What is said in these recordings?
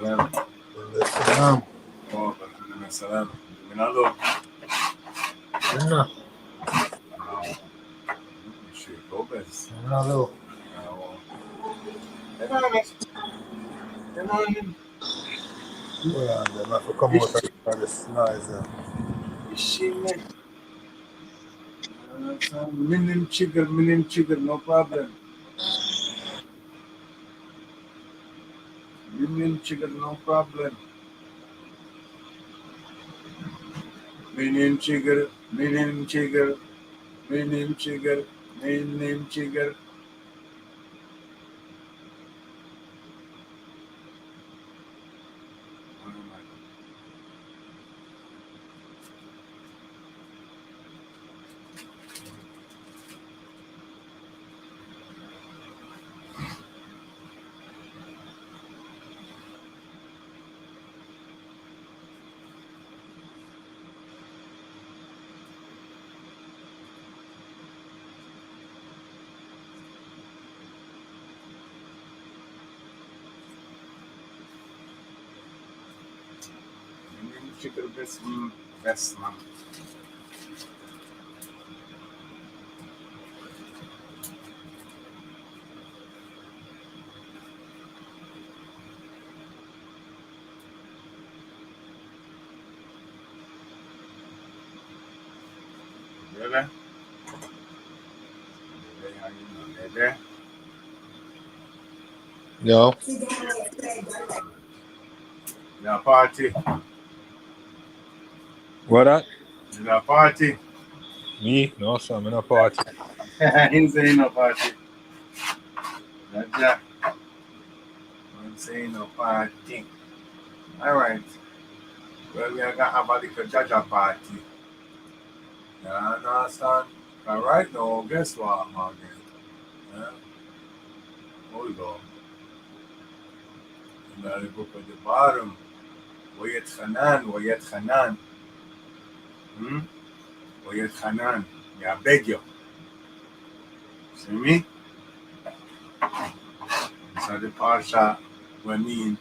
السلام. السلام. وعليكم السلام. لمنهو. لمنه. Chegou, mas... لمنهو. ما في كم السنايزر. Ishime. Minim chigger, no problem. Minim chigger, no problem. Minim chigger. Chigger best man. Really? Yo. Yeah, party. What that? Yeah, party. Me? No, sir. I'm in a party. I'm saying no party. Yeah. I'm saying no party. All right. Well, we are gonna have a little Jaja party. You understand? All right now, guess what, Morgan? Yeah? Hold on. You gotta go to the bottom. ويتخنان. ويتخنان. Yeah, I beg you. See me? So the parsha when me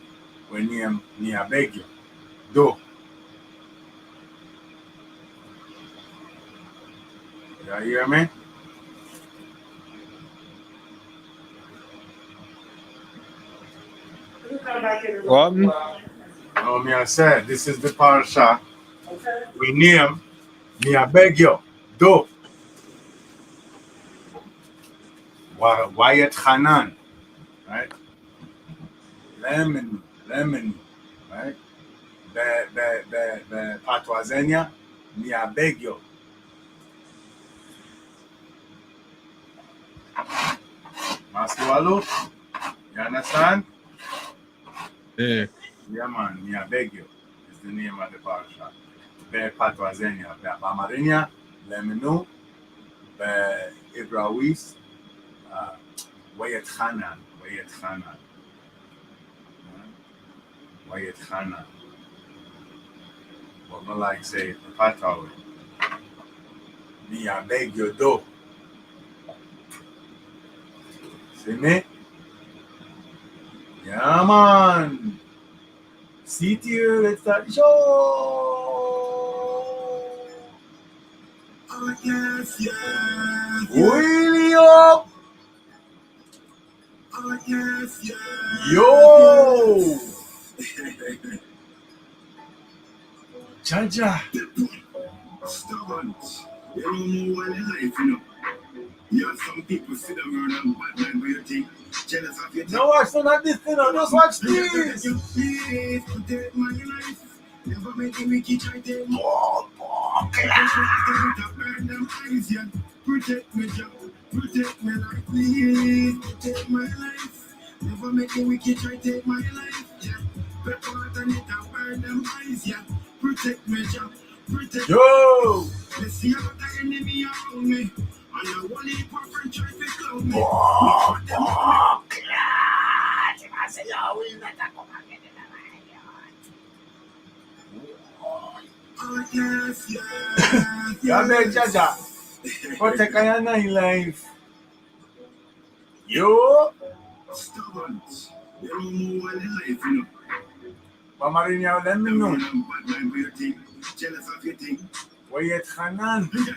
I beg you. Do. You hear me? What? No, me I said this is the parsha. We name me I beg you. Do. Wyatt Hanan. Right? Lemon, right? The Patwazenia, me I beg you. Master Walu, you understand? Yeah. Yeah, man, me I beg you. Is the name of the parsha. Be Patwazenia, be Amarinia, Lemenu, be Ibrawis, Wyatt Hanan. What I like say, the Patwa. Me I beg you, do. See me? Yeah, man. See you. Let's start the show. Oh, yes. Wheelie up. Oh, yes. Yo. Jaja. Stubborn. You don't know what in life, you know. You have some people sit around and bad mind where you think jealous of your No, watch none of this, you know. Just watch this. You please protect my life. Never make me try to burn them eyes, yeah. Protect me, Joe. Protect me, life, please. Protect my life. Never make me try to take my life, yeah. But water it and burn them eyes, yeah. Protect me, Joe. Protect me. Yo. Let's see how the enemy around me. And I want to perfect try to clown me. I say, yo, we let that come again. Oh, yes. You beg Jaja. Protect your life. Yo. Stubborn. You don't know what in life, you know. Pamarinya, let me know. Bad mind for your thing, jealous of your thing. Wayet Hanan. Please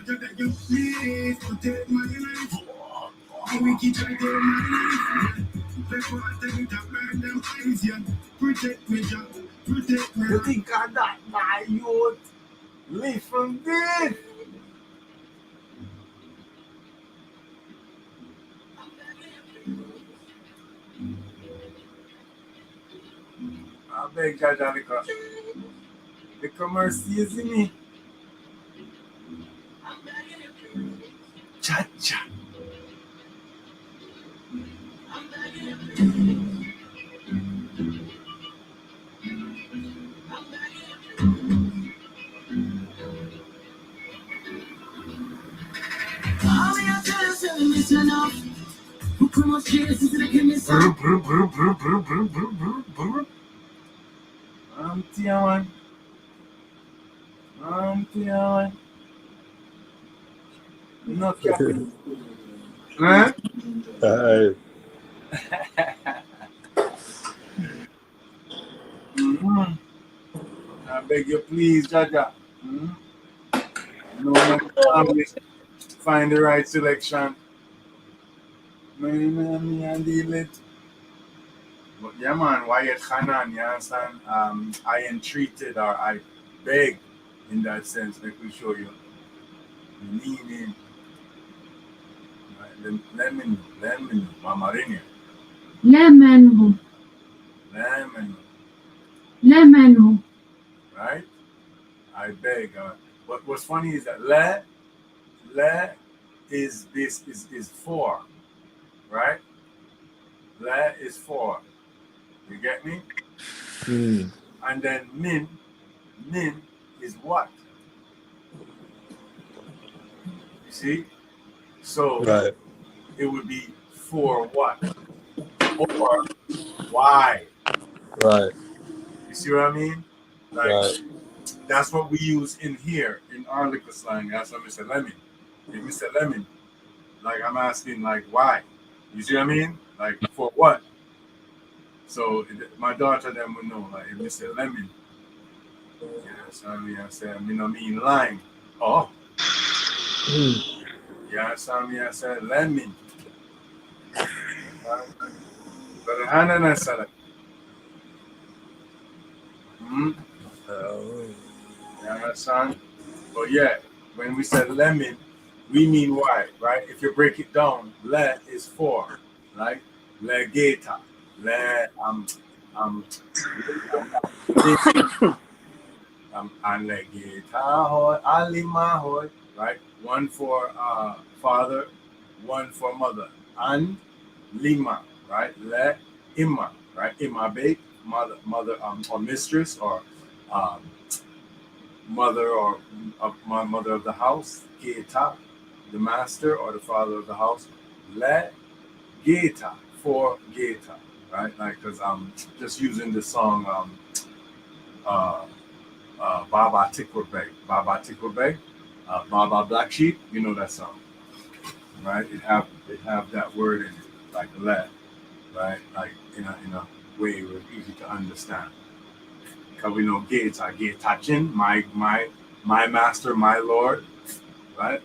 protect my life. The wicked try to take my life. Before I tell you to burn them eyes, yeah. Protect me, Jah. Protect me. You think of that, my youth? Live from this. I beg Jaja, the mercy is in me. Cha-cha. Tiawan. Tiawan. No capping. Huh? Hey. Mm-hmm. I beg you, please, Jaja. Mm-hmm. No man always find the right selection. Me and deal it. But yeah, man, Wyatt Hanan, you understand? I entreated or I beg in that sense, make we show you. Lean in. Right? Lemon, Mamarini. لمنه Lemon, right? I beg. But what's funny is that le is this is four, right? Le is four. You get me? Mm. And then min is what? You see? So Right. it would be for what? Or why? Right. You see what I mean? Like Right. that's what we use in here in our liquor slang. That's what Mr. Lemon. If Mr. Lemon, like I'm asking, like why? You see what I mean? Like for what? So my daughter them would know, like if Mr. Lemon. Yeah, so I said, mean lime. Oh, Mm. yeah, so I said lemon. But the hand and salad. Hmm. Oh. You understand? But yeah, when we said lemon, we mean why, right? If you break it down, le is for, like legata, le and legata hoy, alima hoy, right? One for father, one for mother, and lima, right? Le ima, right? Ima bake, mother or mistress or um mother or my mother of the house, Geta, the master or the father of the house, Le Geta for Geta, right? Like, because I'm just using the song uh, Baba Tikwabe, Baba Black Sheep, you know that song, right? It have that word in it, like Le, right? Like in a way where it's easy to understand. Because we know gates are gate touching, my master, my lord, right?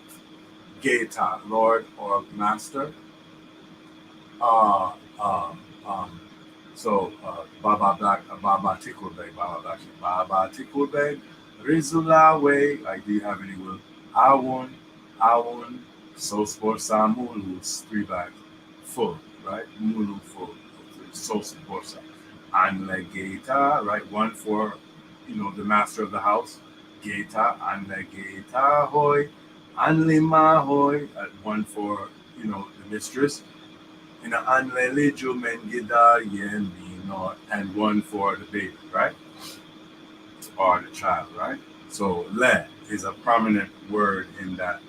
Geta, lord or master. Uh, um, um, so Baba Black, Baba Tikulbe, Baba Tikulbe, Rizula way. Like, do you have any will? Awon, so sports Mulu's 3 bags full, right? Mulu full, so sports. And like Geta, right? One for, the master of the house, Geta, and like Geta hoy, and Lima hoy, one for, the mistress, Anlelijo Mengida Yen, and one for the baby, right? Or the child, right? So le is a prominent word in that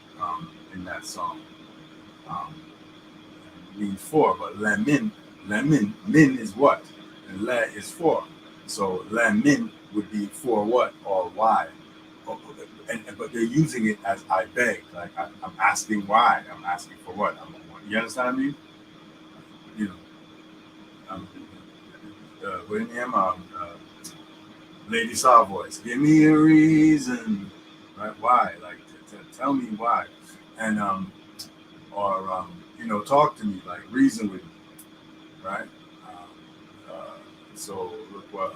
song. Um, means for, but min is what? And le is for. So lemon would be for what or why. But they're using it as I beg, like I'm asking why, I'm asking for what. You understand me? You know, um, when am Lady Saw voice, give me a reason, right? Why? Like, tell me why, and or talk to me, like reason with me, right? So look what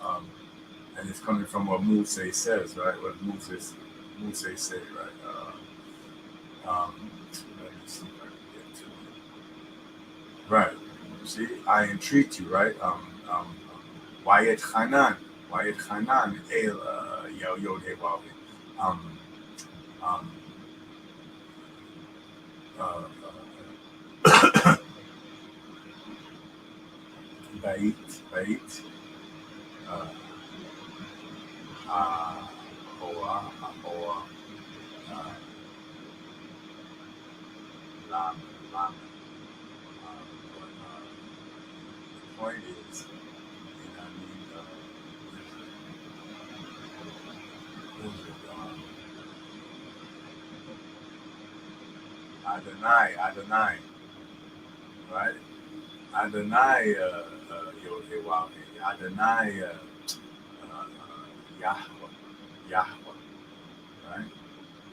and it's coming from what Muse says, right? What Muse say, right? Let me see if I can get to it. Right. See, I entreat you, right? Wayet Hanan, El Yod Wawi. Um, um, Bait, uh, or uh, Lam, Lam. But the point is, I mean, what was it? Adonai, right? Adonai, Yod Adonai, Yahweh, Yahweh, right?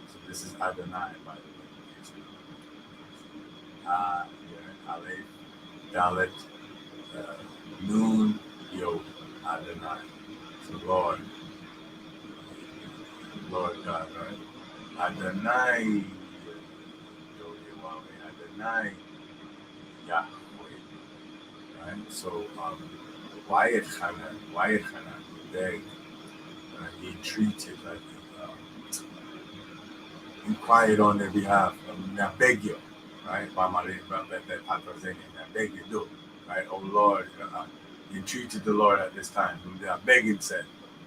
So this is Adonai, by the way. Aleph, Dalet, uh, Nun, Yod, Adonai. So Lord God, right? Adonai, Yod Adonai, Yahweh, right? So, Wayet Hanan, he begged, he entreated, like, inquired on their behalf. I beg you, right? I beg you, do, right? Oh Lord, he entreated the Lord at this time. I beg him, said,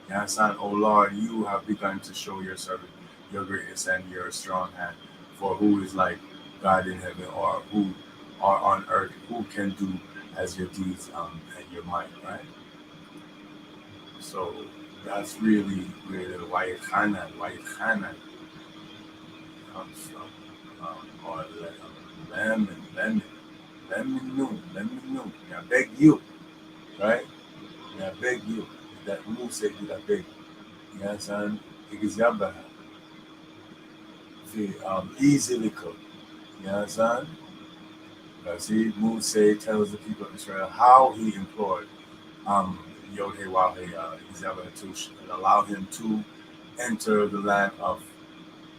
you understand? Oh Lord, you have begun to show your servant your greatness and your strong hand. For who is like God in heaven, or who are on earth, who can do as your deeds and your might, right? So that's really where the Wayet Hanan comes from, or lemon. I beg you, right? I beg you. That who said did I beg? You understand? Example, the easily could. You understand? Because Moses tells the people of Israel how he implored Yod Wahe to allow him to enter the land of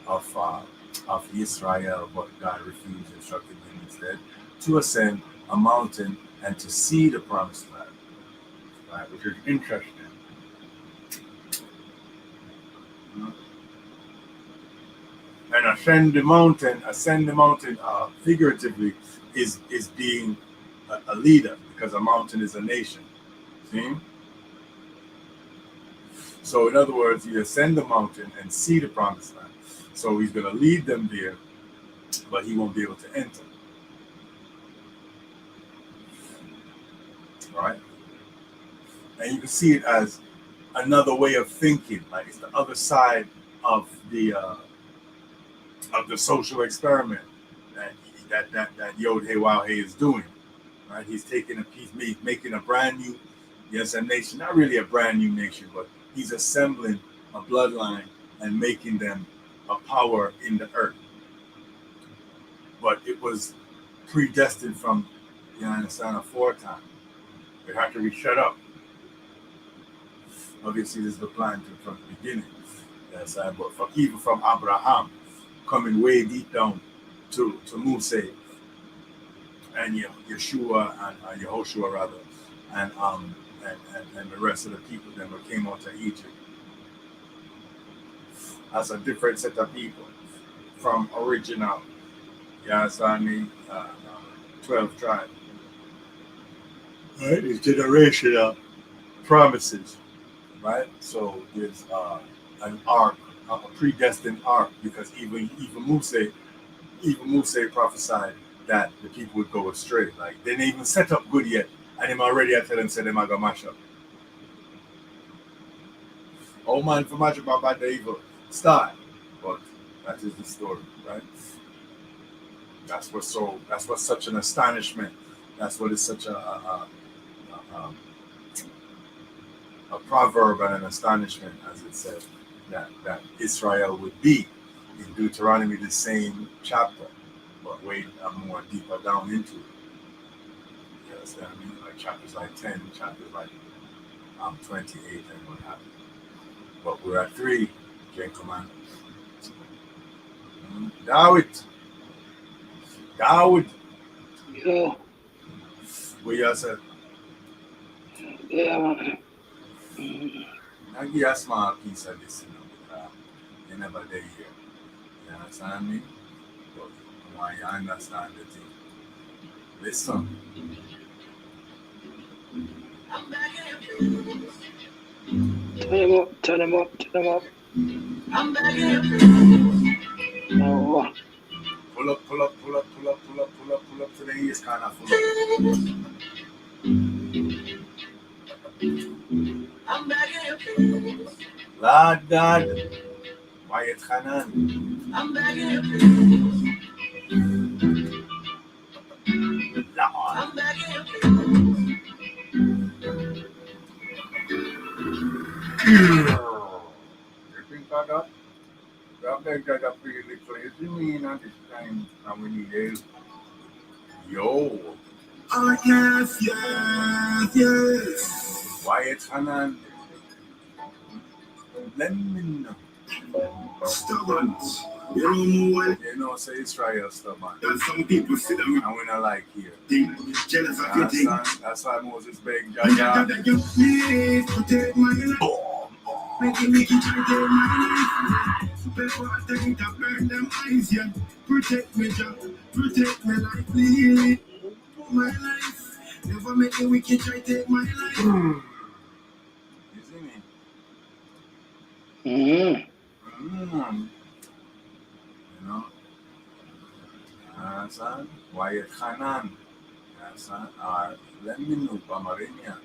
uh, of Israel, but God refused, instructing him instead to ascend a mountain and to see the promised land, right? Which is interesting. And ascend the mountain, figuratively, is being a leader, because a mountain is a nation. See? So in other words, you ascend the mountain and see the promised land. So he's going to lead them there, but he won't be able to enter. Right? And you can see it as another way of thinking, like it's the other side of the social experiment that Yod Hey is doing. Right? He's taking a piece, making a brand new, a nation, not really a brand new nation, but he's assembling a bloodline and making them a power in the earth. But it was predestined from, aforetime. They had to be shut up. Obviously, this is the plan from the beginning. But even from Abraham, coming way deep down to Mose and Yeshua and Yehoshua rather, and the rest of the people that came out of Egypt. That's a different set of people from original. 12 tribes. Right? It's generational promises. Right? So there's an arc, a predestined arc, because even Mose prophesied that the people would go astray. Like they didn't even set up good yet, and him already I tell them said them are gonna mash up. Oh man, for mash up about the evil start. But that is the story, right? That's what's such an astonishment. That's what is such a a proverb and an astonishment, as it said, that Israel would be in Deuteronomy, the same chapter, but way more deeper down into it. You understand me? Like chapters like 10, chapters like 28 and what have you. But we're at 3, gentlemen. David. Yeah. What you said? Yeah, man. I give you a small piece of this, because you never there here. You understand me? But I want you to understand the thing. Listen. Turn him up. I'm back here. Oh. Pull up to the east, kind of full up. I'm back here. Lord God, Wyatt Hanan. I'm back here. Lord. I'm back here. You think of that? That beg that a pretty little, you see me in at this time, and we need help. Yo, Oh, yes. Wyatt Hanan. Lemming. Stubborn. You know, say Israel stubborn. that some people sit down And we not like here. think, jealous of your thing. That's why Moses begged Jaja, Jaja. that you please protect my life. Make it try to take my life. Before I take it up, burn them eyes, yeah. Protect me, Jah. Protect me like please. My life. Never make a wicked try to take my life. You see me? Mm-hmm. You know? Son, Wyatt Hanan. Son, or Lemminu, Bamarinia.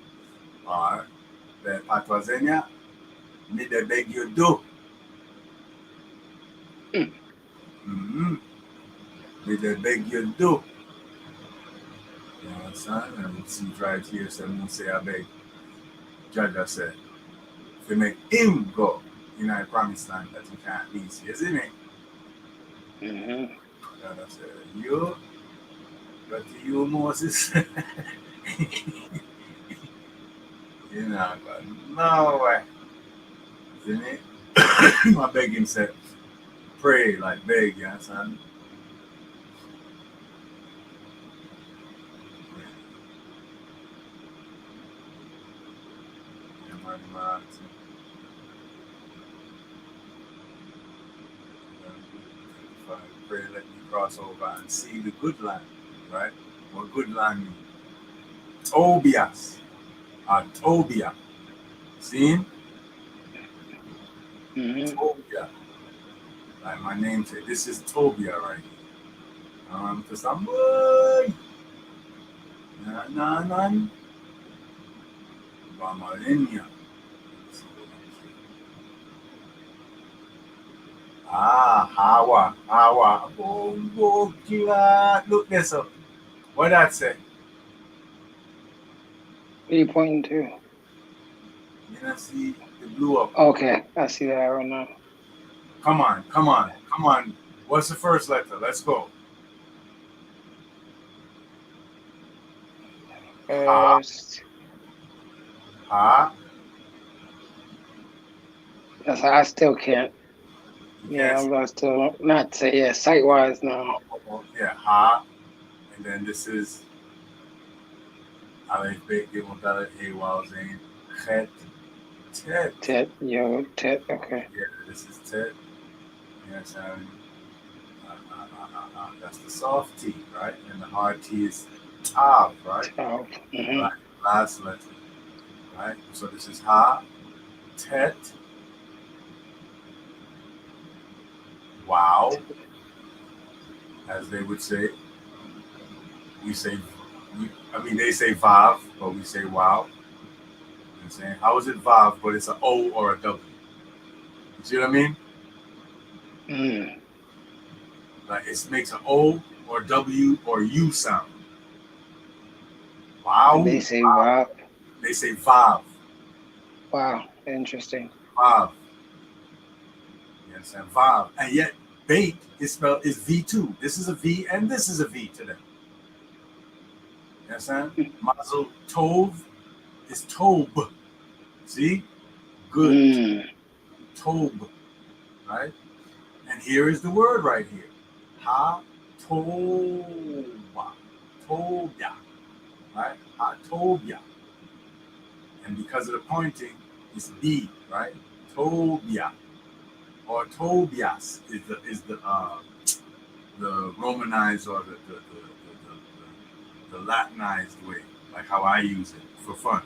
Or the Patwazenia. Me they beg you do. Me they beg you do. You understand? And we see right here, so we say, I beg. Jaja said, if you make him go in a promised land that you can't leave. You see me? Mm-hmm. Jaja said, you, but you, Moses, you know, but no way. See me? I beg him, say, pray, like beg, you understand? Pray, let me cross over and see the good land, right? What good land means? Tobias, Tobia. See him? Mm-hmm. Tobia. Like my name said, this is Tobia right here. For some boy. Nan. Bamalinia. Hawa. Bongo killer. Look this up. What that say? What are you pointing to? You know, see the blue up. Okay, I see that right now. Come on. What's the first letter? Let's go. First. Yes, I still can't. Yeah, I'm going to still not say, yeah, sight-wise now. Yeah, and then this is Aleph, Bet, Gimel, Dalet, Hey, Waw, Zain, Chet, Tet. Tet, okay. Yeah, this is Tet. Yes, that's the soft T, right? And the hard T is Tav, right? Tav. Mm-hmm. Right, last letter, right? So this is Ha, Tet, Wow, as they would say. They say Vav, but we say Wow. You know what I'm saying? How is it Vav, but it's an O or a W? You see what I mean? Like it makes an O or W or U sound. Wow. They say Vav. They say Vav. Wow, interesting. Vav. You understand? Vav. And yet bait is V2. This is a V and this is a V to them. You understand? Mazel Tov is Tob. See? Good. Mm. Tob. Right? And here is the word right here. Ha Toba. Tobia. Right? Ha Tobia. And because of the pointing, it's B, right? Tobia. Or Tobias is the Romanized or the Latinized way, like how I use it for fun,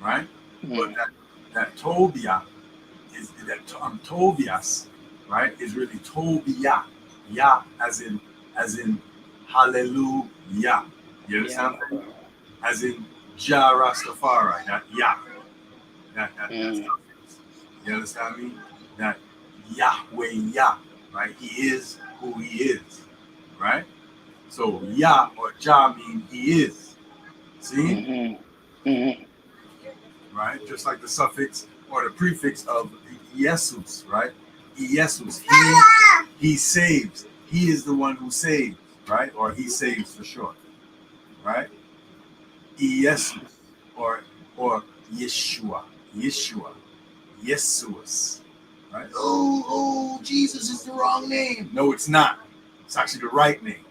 right? But that Tobia is that Tobias, right? Is really Tobia, ya as in hallelujah. You understand? Yeah. As in Jah Rastafari, that ya, that's you understand me? That Yahweh Yah, right? He is who he is, right? So Yah or Jah mean he is. See? Right? Just like the suffix or the prefix of Jesus, right? Jesus, he saves. He is the one who saves, right? Or he saves for short, right? Jesus or Yeshua, Yesus. Right? Oh, Jesus is the wrong name. No, it's not. It's actually the right name.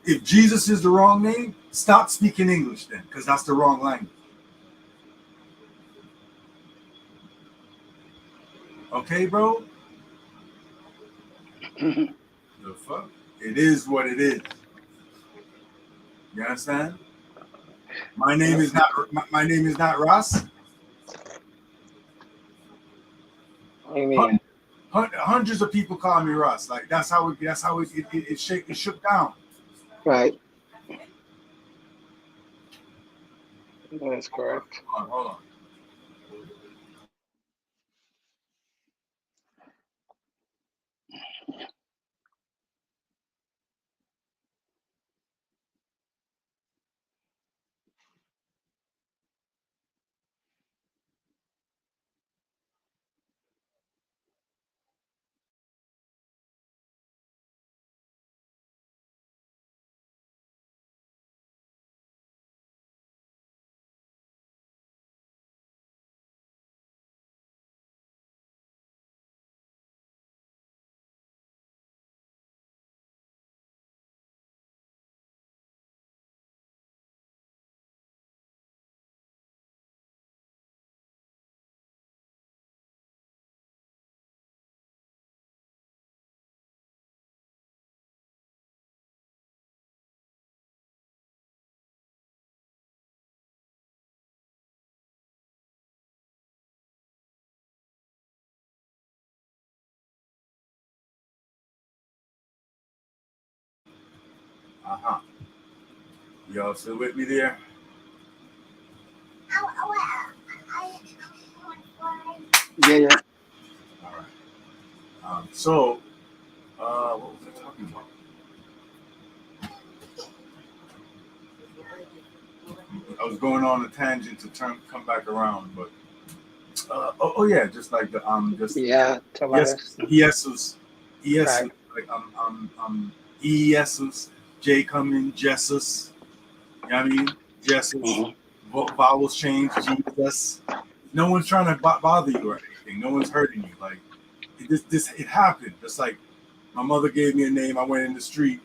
If Jesus is the wrong name, stop speaking English then, because that's the wrong language. Okay, bro? The fuck? It is what it is. You understand? My name is not Ross. What do you mean? Hundreds of people call me Ross. Like that's how it shook down. Right. That is correct. Hold on. Y'all still with me there? Yeah. All right. So, what was I talking about? I was going on a tangent to come back around, but yeah, just like the just Yeah. Jesus, Right. like Jesus, J come in Jesus. You know what I mean? Jesus. Vowels change. Jesus. No one's trying to bother you or anything. No one's hurting you. Like it happened. Just like my mother gave me a name. I went in the street.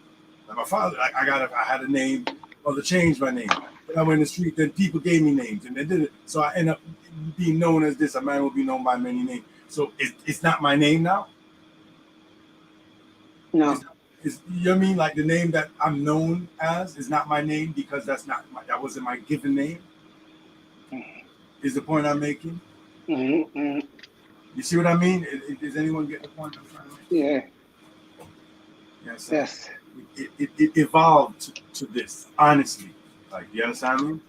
Like my father, I had a name. Mother changed my name. Then I went in the street. Then people gave me names, and they did it. So I end up being known as this. A man will be known by many names. So it's not my name now. No. You know what I mean? Like the name that I'm known as is not my name because that wasn't my given name. Is the point I'm making? You see what I mean? Does anyone get the point I'm trying to make? Yeah. Yes. It evolved to this, honestly. Like, you understand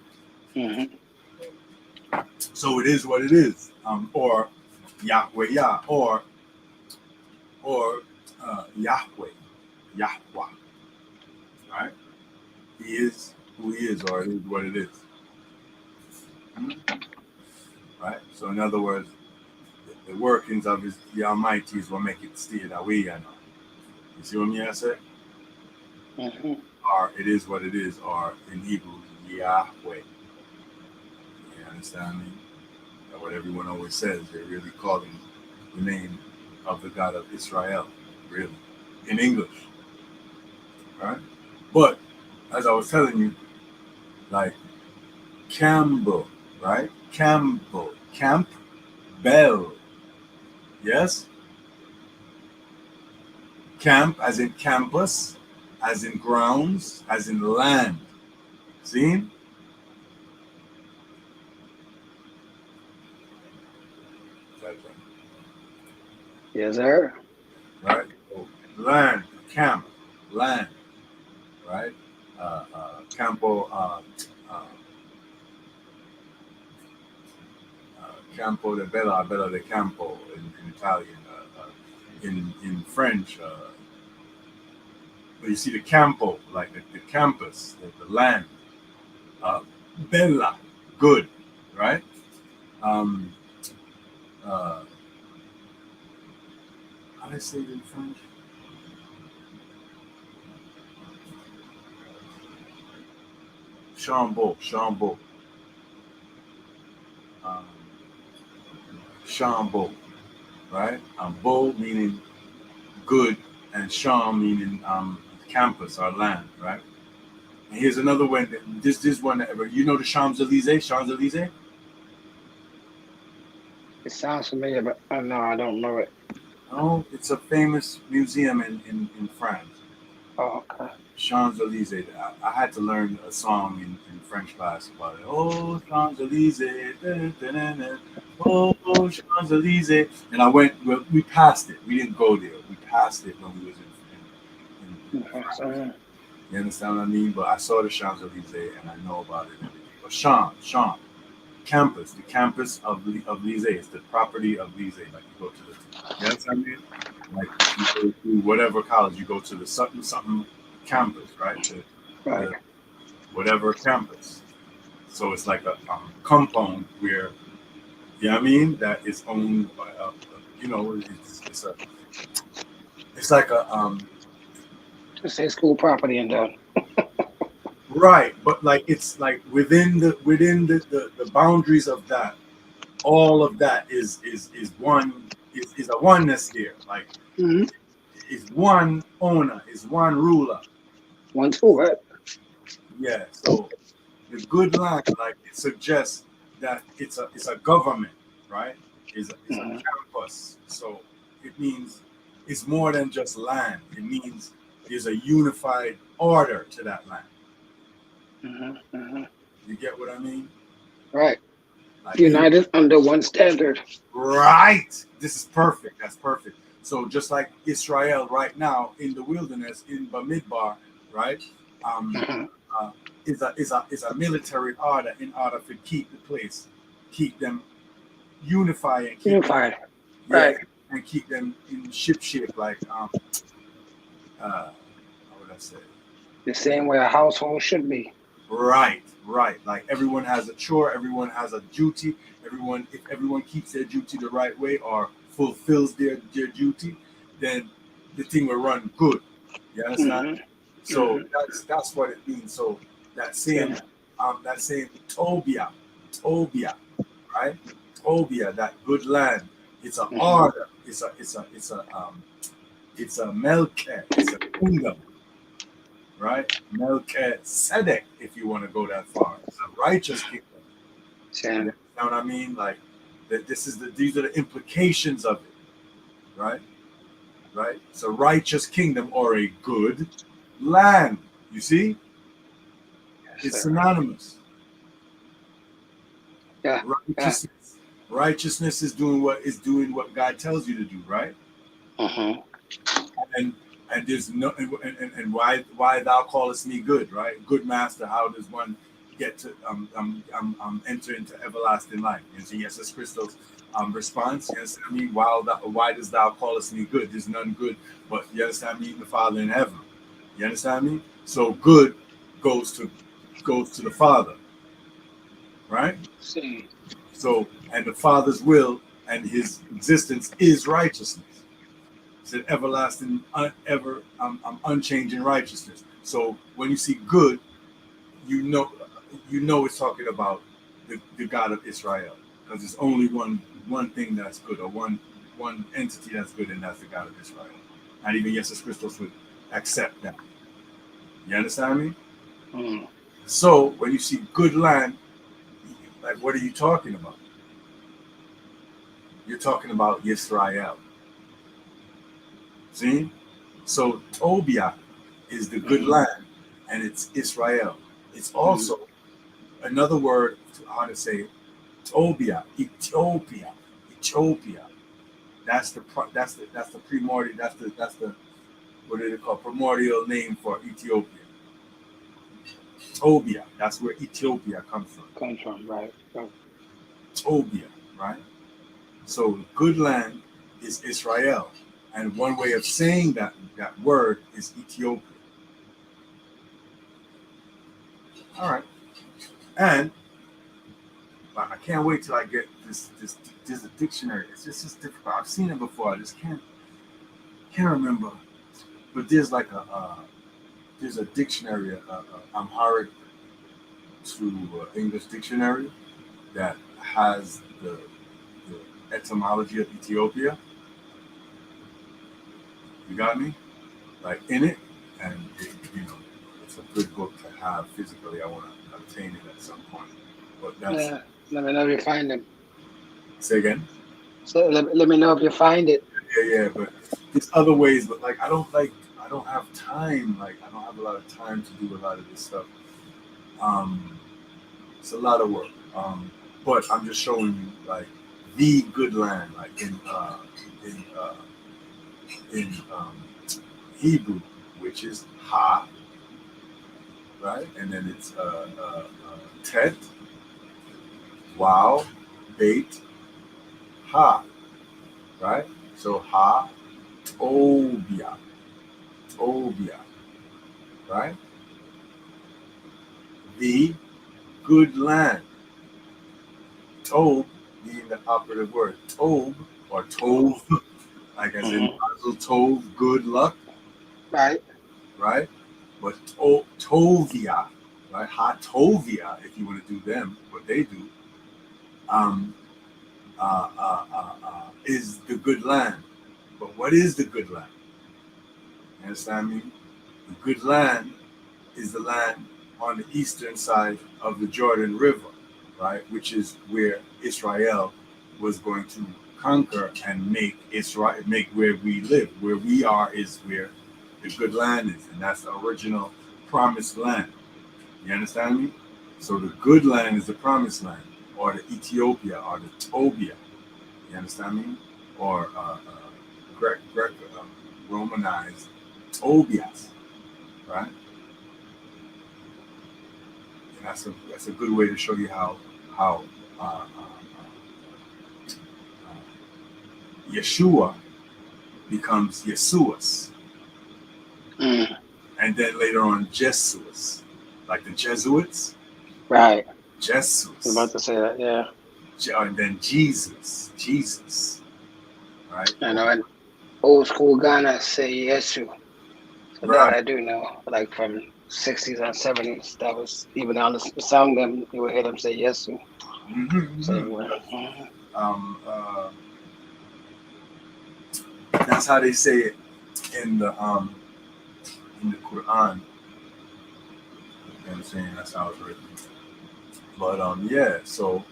me? So it is what it is. Or Yahweh Yah, or Yahweh, Yahweh. Right? He is who he is, or it is what it is. right? So in other words, the workings of the Almighty is what make it stay that way, you know. You see what I say? Mm-hmm. Or it is what it is, or in Hebrew, Yahweh. You understand me? What everyone always says, they're really calling the name of the God of Israel, really, in English, right? But as I was telling you, like Campbell, right? Campbell, Campbell, yes? Camp as in campus, as in grounds, as in land. See? Yes, sir. Right? So, land, camp, land, right? Campo, uh, Campo de Bella, Bella de Campo in Italian. In French, but you see the campo, like the campus, the land. Uh, Bella, good, right? Um, how do I say it in French? Chambeau. Um, Chambeau, right? Beau meaning good, and Champ meaning campus or land, right? And here's another one. This one, you know the Champs Elysees. Champs Elysees. It sounds familiar, but no, I don't know it. Oh, it's a famous museum in France. Oh, okay. Champs Elysees. I had to learn a song in French class about it. Oh, Champs Elysees. Oh, Champs Elysees. And I went, well, we passed it. We didn't go there. We passed it when we was in Mm-hmm. you understand what I mean? But I saw the Champs Elysees and I know about it and everything. But Champs, campus, the campus of Lycée. It's the property of Lycée. Like you go to the, you understand what I mean? Like you go to whatever college, you go to the something campus, right? Right. The whatever campus. So it's like a compound where, you know what I mean? That is owned by it's like a Just say school property and done. right, but like it's like within the boundaries of that, all of that is one is a oneness here. Like Mm-hmm. is one owner, is one ruler. 1, 2, right? Yeah. So the good land, like it suggests that it's a government, right? Is a Mm-hmm. campus. So it means it's more than just land. It means there's a unified order to that land. Mm-hmm. Mm-hmm. You get what I mean? Right. Like United under one standard. right. This is perfect. That's perfect. So just like Israel right now in the wilderness in Bamidbar, right? Um, Mm-hmm. uh, is a military order in order to keep the place, keep them unified and keep them, Unified. yeah, Right. and keep them in ship shape like how would I say? The same way a household should be. Right. Like everyone has a chore, everyone has a duty. If everyone keeps their duty the right way or fulfills their duty, then the thing will run good. You understand? Mm-hmm. So Mm-hmm. that's what it means. So that Yeah. same Tobia, right? Tobia, that good land. It's an Mm-hmm. order. It's a Melke. It's a kingdom, right? Melchizedek, if you want to go that far. It's a righteous kingdom. Yeah. You know what I mean? Like that. These are the implications of it, right? Right. It's a righteous kingdom or a good land. You see, Yes, it's sir. synonymous. Yeah. Yeah. Righteousness is doing what God tells you to do, right? Mm-hmm. And there's no and why thou callest me good, right? Good master, how does one get to enter into everlasting life? And so yes, that's Christos response. Yes, I mean, why does thou callest me good? There's none good, but you understand me, the Father in heaven. You understand me? So good goes to the Father, right? See. So, and the Father's will and his existence is righteousness. It's an everlasting, unchanging righteousness. So when you see good, you know it's talking about the God of Israel, because there's only one thing that's good, or one entity that's good, and that's the God of Israel. And even Jesus Christos would accept that. You understand me? Mm. So when you see good land, like, what are you talking about? You're talking about Yisrael. See? So Tobia is the good land, and it's Israel. It's also another word to how to say it. Tobia, Ethiopia. That's the primordial. That's the what do they call primordial name for Ethiopia. Tobia. That's where Ethiopia comes from. Comes from, right. Tobia, right? So good land is Israel, and one way of saying that word is Ethiopia. All right, and I can't wait till I get this dictionary. It's just difficult. I've seen it before. I just can't remember. But there's like there's a dictionary, Amharic to English dictionary that has the etymology of Ethiopia. You got me? Like in it, and it's a good book to have physically. I want to obtain it at some point. But that's Yeah. Let me know if you find it. say again. So let me know if you find it. Yeah. But there's other ways. But like I don't have time. Like I don't have a lot of time to do a lot of this stuff. It's a lot of work. But I'm just showing you like the good land, like in Hebrew, which is Ha, right? And then it's Tet, Wow, Beit, Ha, right? So Ha, Tobia, right? The good land. Tob being the operative word. Tob or Tov, like as in Mazel Tov, good luck, Right. right? But Tovia, right? Hatovia, if you want to do them, what they do, is the good land. But what is the good land? You understand me? The good land is the land on the eastern side of the Jordan River, right? Which is where Israel was going to conquer and make Israel, make where we live. Where we are is where the good land is, and that's the original promised land. You understand me? So the good land is the promised land, or the Ethiopia, or the Tobia. You understand me? Or Greek Romanized Tobias, right? And that's a good way to show you how Yeshua becomes Yesuas, and then later on Jesuas, like the Jesuits. Right. I Jesus. was about to say that, yeah. And then Jesus, right? I know, and old school Ghana say Yesu. So that Right. I do know, like from 60s and 70s. That was even on the song, them you would hear them say Yesu. Same word. That's how they say it in the Quran. You know what I'm saying? That's how it's written. But yeah, so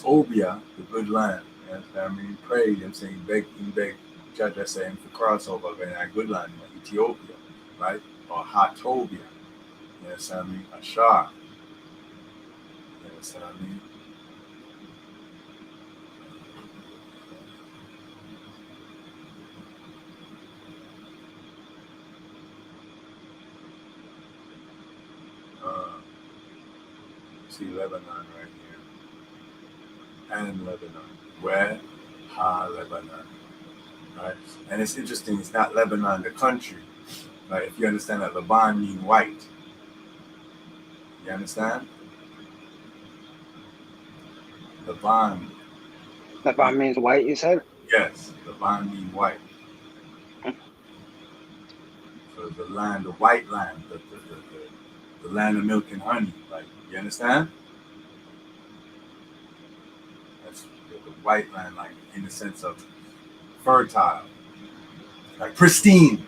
Obia, the good land. You know what I mean? Pray, you know what I'm saying? Beg, judge, I say, for crossover, and that good land, Ethiopia, right? Or Hatobia. You know what I mean? Ashar. You know what I mean? See Lebanon right here. And Lebanon. Where? Ha Lebanon. Right? And it's interesting, it's not Lebanon, the country. Right? If you understand that Lebanon means white. You understand? Laban. Laban means white, you said? Yes, Laban means white. So the land, the white land, the land of milk and honey. Like, you understand? That's the white land, like in the sense of fertile, like pristine.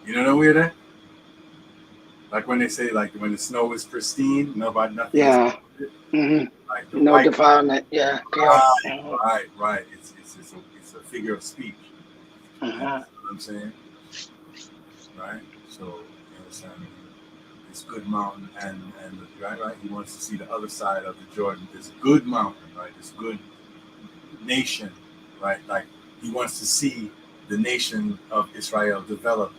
You know what weird? Like when they say, like when the snow is pristine, nothing. Yeah. Mm-hmm. Like the no white defilement. Yeah. Right. It's a figure of speech. You know what I'm saying? Right. So you understand this good mountain and right. He wants to see the other side of the Jordan. This good mountain, right? This good nation, right? Like he wants to see the nation of Israel develop,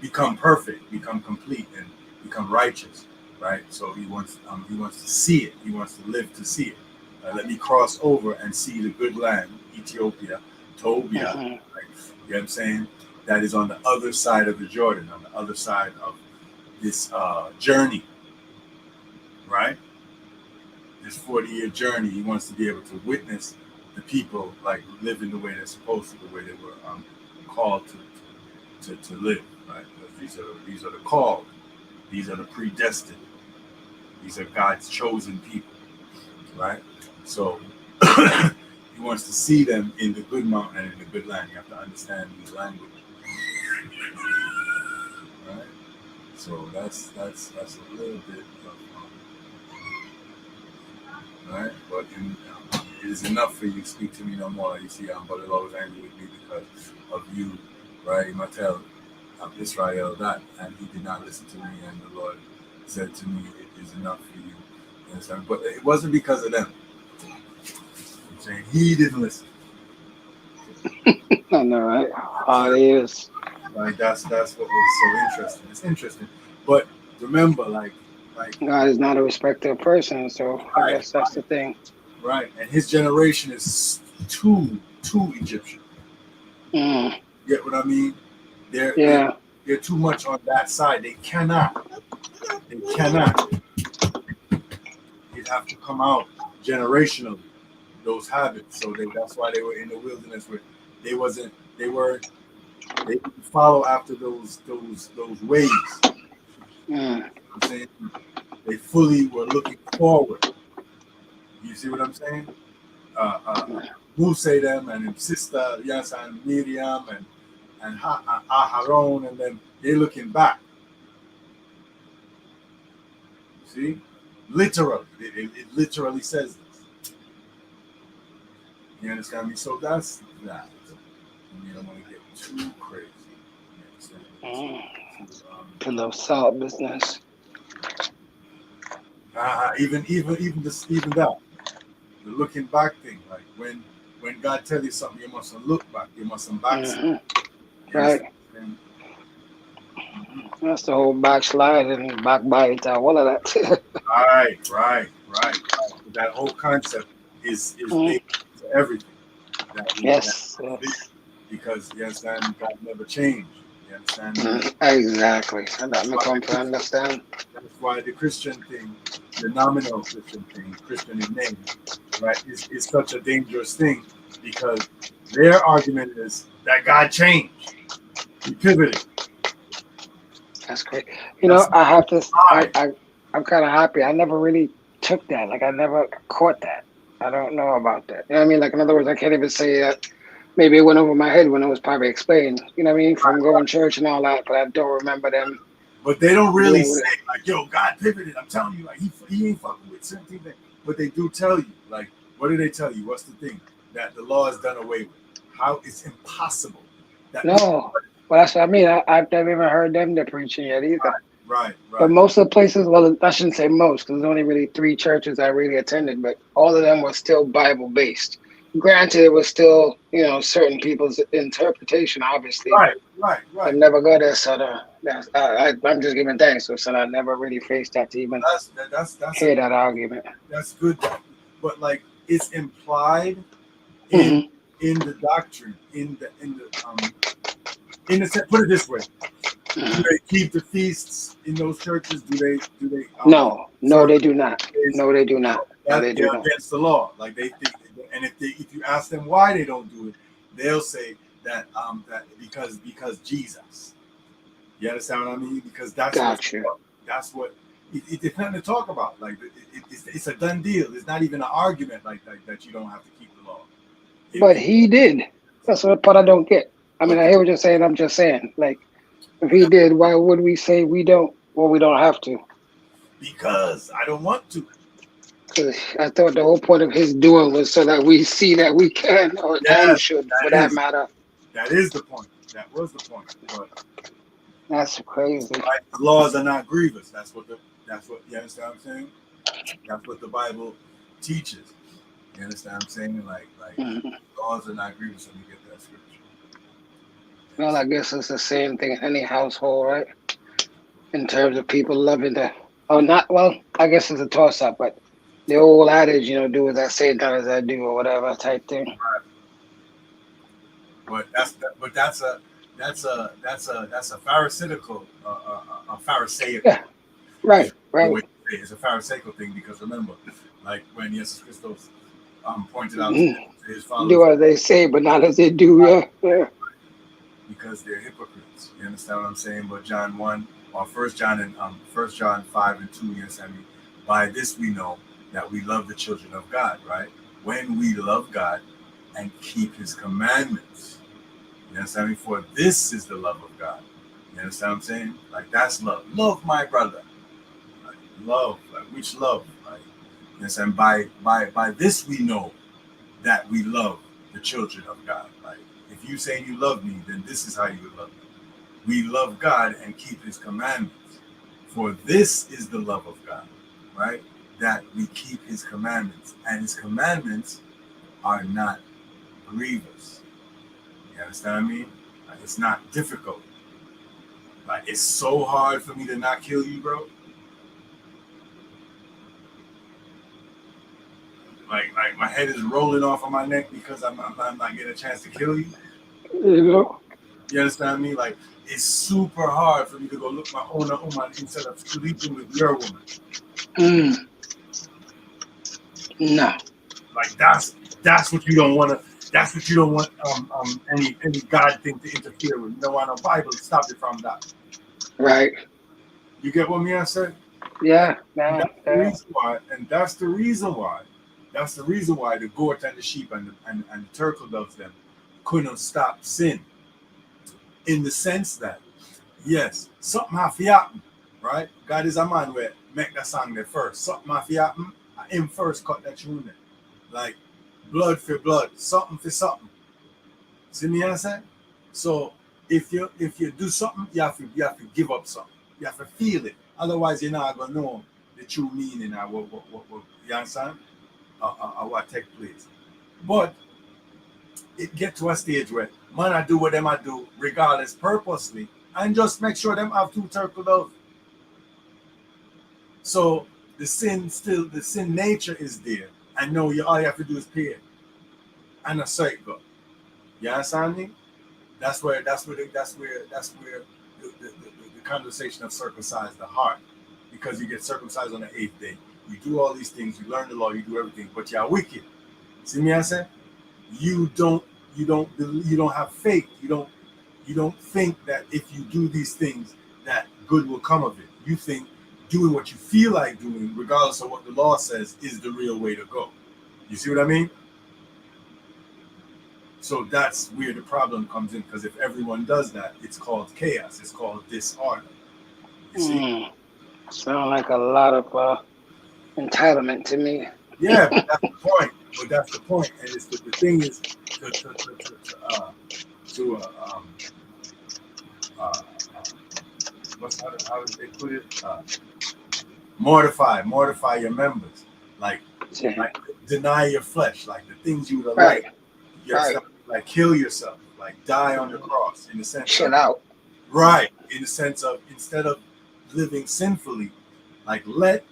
become perfect, become complete, and become righteous, right? So he wants to see it. He wants to live to see it. Let me cross over and see the good land, Ethiopia, Tobia, right? You know what I'm saying? That is on the other side of the Jordan, on the other side of this journey, right? This 40-year journey. He wants to be able to witness the people like living the way they're supposed to, the way they were called to live, right? Because these are the called, these are the predestined, these are God's chosen people, right? So he wants to see them in the good mountain and in the good land. You have to understand these language, right? So that's a little bit of right, but it is enough for you to speak to me no more. You see, but the Lord was angry with me because of you, right? He might tell Israel that, and he did not listen to me, and the Lord said to me, it is enough for you. You understand? But it wasn't because of them. I'm saying he didn't listen. I know, right? How it is. Like that's what was so interesting. It's interesting, but remember, like God is not a respecter of persons, so I guess that's the thing. Right, and his generation is too Egyptian. Get what I mean? They're too much on that side. They cannot. You'd have to come out generationally, those habits. So that's why they were in the wilderness where they didn't follow after those ways. You know what I'm saying? They fully were looking forward. You see what I'm saying? Muse them and his sister, yes, and Miriam and Aharon, and then they're looking back. See? Literally. It literally says this. You understand me? So that's that. You don't want to get too crazy. You understand? Pillow of salt business. Even that. The looking back thing, like when God tells you something, you mustn't look back, you mustn't backslide. Right. That's the whole backslide and backbite, all of that. Right. That whole concept is big to everything. Yes. Because you understand, God never changed. You understand? Exactly. And that may come to understand. That's why the Christian thing, the nominal Christian thing, Christian in name, right, is such a dangerous thing because their argument is that God changed. He pivoted. That's great. You know, I have to. I'm kind of happy. I never really took that. Like, I never caught that. I don't know about that. You know what I mean? Like, in other words, I can't even say that. Maybe it went over my head when it was probably explained. You know what I mean? From going to church and all that, but I don't remember them. But they don't really say like, "Yo, God pivoted." I'm telling you, like he ain't fucking with certain things. But they do tell you, like, what do they tell you? What's the thing that the law is done away with? How it's impossible. No, well, that's what I mean. I've never even heard them they're preaching yet either. Right. But most of the places, well, I shouldn't say most, because there's only really 3 churches I really attended, but all of them were still Bible based. Granted, it was still, you know, certain people's interpretation, obviously. Right. I never got there, so I'm just giving thanks. So I never really faced that to even hear that argument. That's good, but like it's implied in the doctrine, in the put it this way, Do they keep the feasts in those churches? Do they? No, they do not. days? No, they do not. No, they do They're not. against the law. Like they think, and if you ask them why they don't do it, they'll say that that because Jesus. You understand what I mean? Because that's Gotcha. what it's nothing to talk about. Like it's a done deal. It's not even an argument like that you don't have to keep the law. But he did. That's what part I don't get. I mean, I hear what you're saying. I'm just saying, like, if he did, why would we say we don't? Well, we don't have to. Because I don't want to. Because I thought the whole point of his doing was so that we see that we can or and should, for that matter. That is the point. That was the point. But that's crazy. Right? The laws are not grievous. That's what you understand what I'm saying? That's what the Bible teaches. You understand what I'm saying? Like laws are not grievous when you get that scripture. Well, I guess it's the same thing in any household, right? In terms of people loving I guess it's a toss up, but the old adage, do as I say, not as I do, or whatever type thing. Right. But that's a pharisaical, a pharisaic. Yeah. Right. It's a pharisaical thing because remember, like when Jesus Christos pointed out to his followers, do as they say, but not as they do. Yeah. Because they're hypocrites. You understand what I'm saying? But John 1 or 1 John and 1 John 5 and 2, you understand me? By this we know that we love the children of God, right? When we love God and keep his commandments. You understand me? For this is the love of God. You understand what I'm saying? Like that's love. Love my brother. Like, love. Like which love? Like, you understand? By this we know that we love the children of God. Like if you say you love me, then this is how you would love me. We love God and keep his commandments. For this is the love of God, right? That we keep his commandments. And his commandments are not grievous. You understand what I mean? Like, it's not difficult. Like it's so hard for me to not kill you, bro. Like my head is rolling off of my neck because I'm not getting a chance to kill you. You understand me? Like it's super hard for me to go look my own woman instead of sleeping with your woman. No. Like that's what you don't want to. That's what you don't want any God thing to interfere with. You don't want no Bible to stop it from that. Right. You get what me I said? Yeah. That's the reason why the goat and the sheep and the turtle doves them couldn't stop sin. In the sense that, yes, something have to happen, right? God is a man where make that song there first. Something have to happen, him first cut that tune there. Like blood for blood, something for something. See me what I'm saying? So if you do something, you have to give up something. You have to feel it. Otherwise, you're not gonna know the true meaning of what you understand? What take place. But it get to a stage where man I do what them I do regardless purposely and just make sure them have two turtle doves. So the sin nature is there. And no, all you have to do is pay it. And that's how it go. You understand me? That's where the conversation of circumcise the heart. Because you get circumcised on the 8th day. You do all these things, you learn the law, you do everything, but you're wicked. See me I say? You don't have faith. You don't think that if you do these things that good will come of it. You think doing what you feel like doing, regardless of what the law says, is the real way to go. You see what I mean? So that's where the problem comes in, because if everyone does that, it's called chaos. It's called disorder. You see? Sound like a lot of entitlement to me. Yeah, but that's the point. And it's the thing is how did they put it? Mortify your members. Like deny your flesh, like the things you would like. Like kill yourself, like die on the cross in the sense chill out. Right. In the sense of instead of living sinfully, like let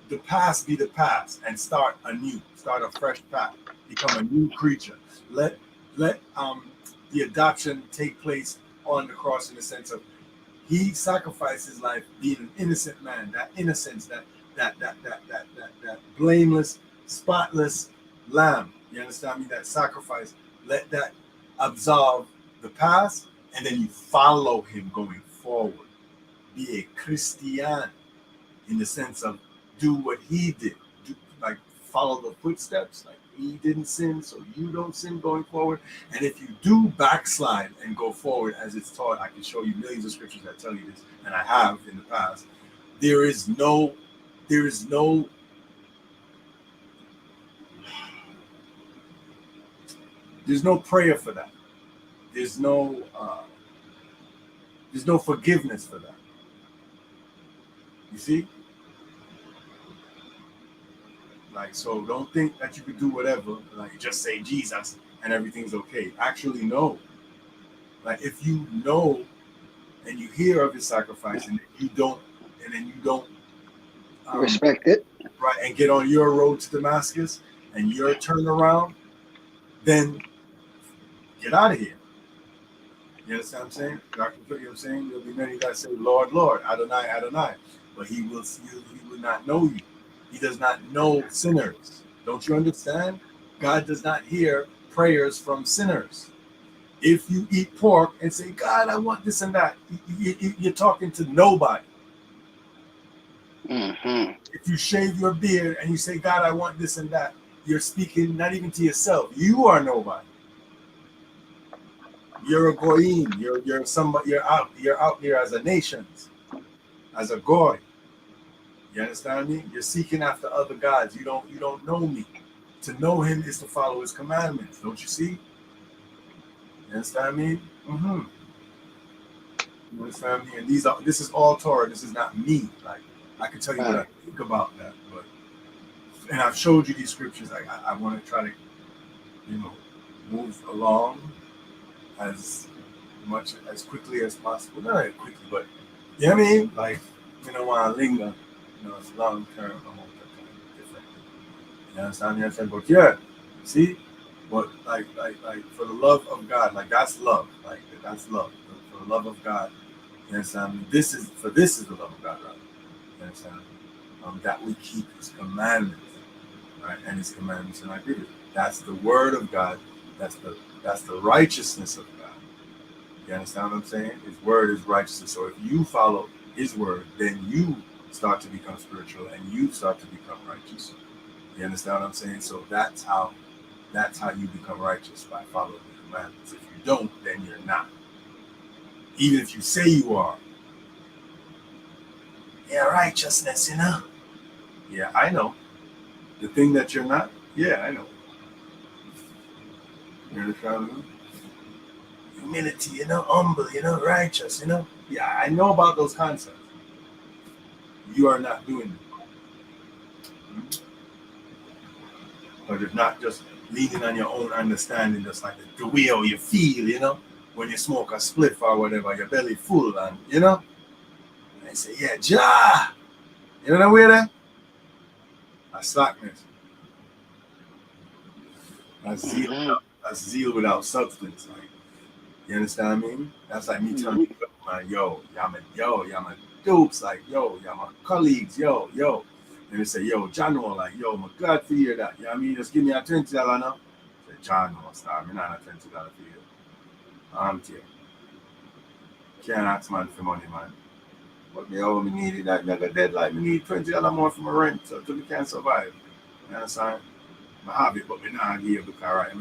the past be the past and start anew, start a fresh path, become a new creature. Let the adoption take place on the cross in the sense of he sacrificed his life being an innocent man, that innocence, that blameless, spotless lamb. You understand me? That sacrifice, let that absolve the past, and then you follow him going forward. Be a Christian in the sense of do what he did, do, like follow the footsteps, like he didn't sin, so you don't sin going forward. And if you do backslide and go forward as it's taught, I can show you millions of scriptures that tell you this, and I have in the past. There's no prayer for that. There's no forgiveness for that. You see? Like, so don't think that you could do whatever, like just say Jesus and everything's okay. Actually, no. Like if you know and you hear of his sacrifice and you don't Respect it. Right, and get on your road to Damascus and your turnaround, then get out of here. You understand what I'm saying? You know what I'm saying? There'll be many that say, Lord, Lord, Adonai, Adonai. But he will not know you. He does not know sinners. Don't you understand? God does not hear prayers from sinners. If you eat pork and say, God, I want this and that, you're talking to nobody. Mm-hmm. If you shave your beard and you say, God, I want this and that, you're speaking not even to yourself. You are nobody. You're a goyim. You're somebody. You're out there as a nation, as a goy. You understand me? You're seeking after other gods. You don't know me. To know him is to follow his commandments. Don't you see? You understand me? Mm-hmm. You understand me? And this is all Torah. This is not me. Like I can tell you what I think about that, and I've showed you these scriptures. Like I want to try to, move along as quickly as possible. Not as quickly, but you know what I mean? Like, want to linger. It's long term. I want that different. You understand me? But yeah, see? But like for the love of God, like that's love. Like that's love. For the love of God. You understand me? This is the love of God, right? You understand? That we keep his commandments. Right? And his commandments are not grievous. That's the word of God. That's the righteousness of God. You understand what I'm saying? His word is righteousness. So if you follow his word, then you start to become spiritual and you start to become righteous. You understand what I'm saying? So that's how you become righteous, by following the commandments. If you don't, then you're not. Even if you say you are. Yeah, righteousness, Yeah, I know. The thing that you're not, yeah, I know. You understand me? Humility, humble, righteous, Yeah, I know about those concepts. You are not doing it. But it's not just leaning on your own understanding, just like the way how you feel, when you smoke a spliff or whatever, your belly full and, and I say, yeah, Jah. You know that way there? That's slackness. That's zeal without substance. Like, you understand what I mean? That's like me telling you, man, y'all my dupes, like, y'all my colleagues, yo. And they say, yo, Jano, like, yo, I'm glad to hear that. You know what I mean? Just give me a $20 now. I say, Jano, star, I'm not a $20 for you. I'm here. Can't ask man for money, man. But me need that nigga dead, like, me need $20 more for my rent so we can survive. You understand? I have it, but me not give because right,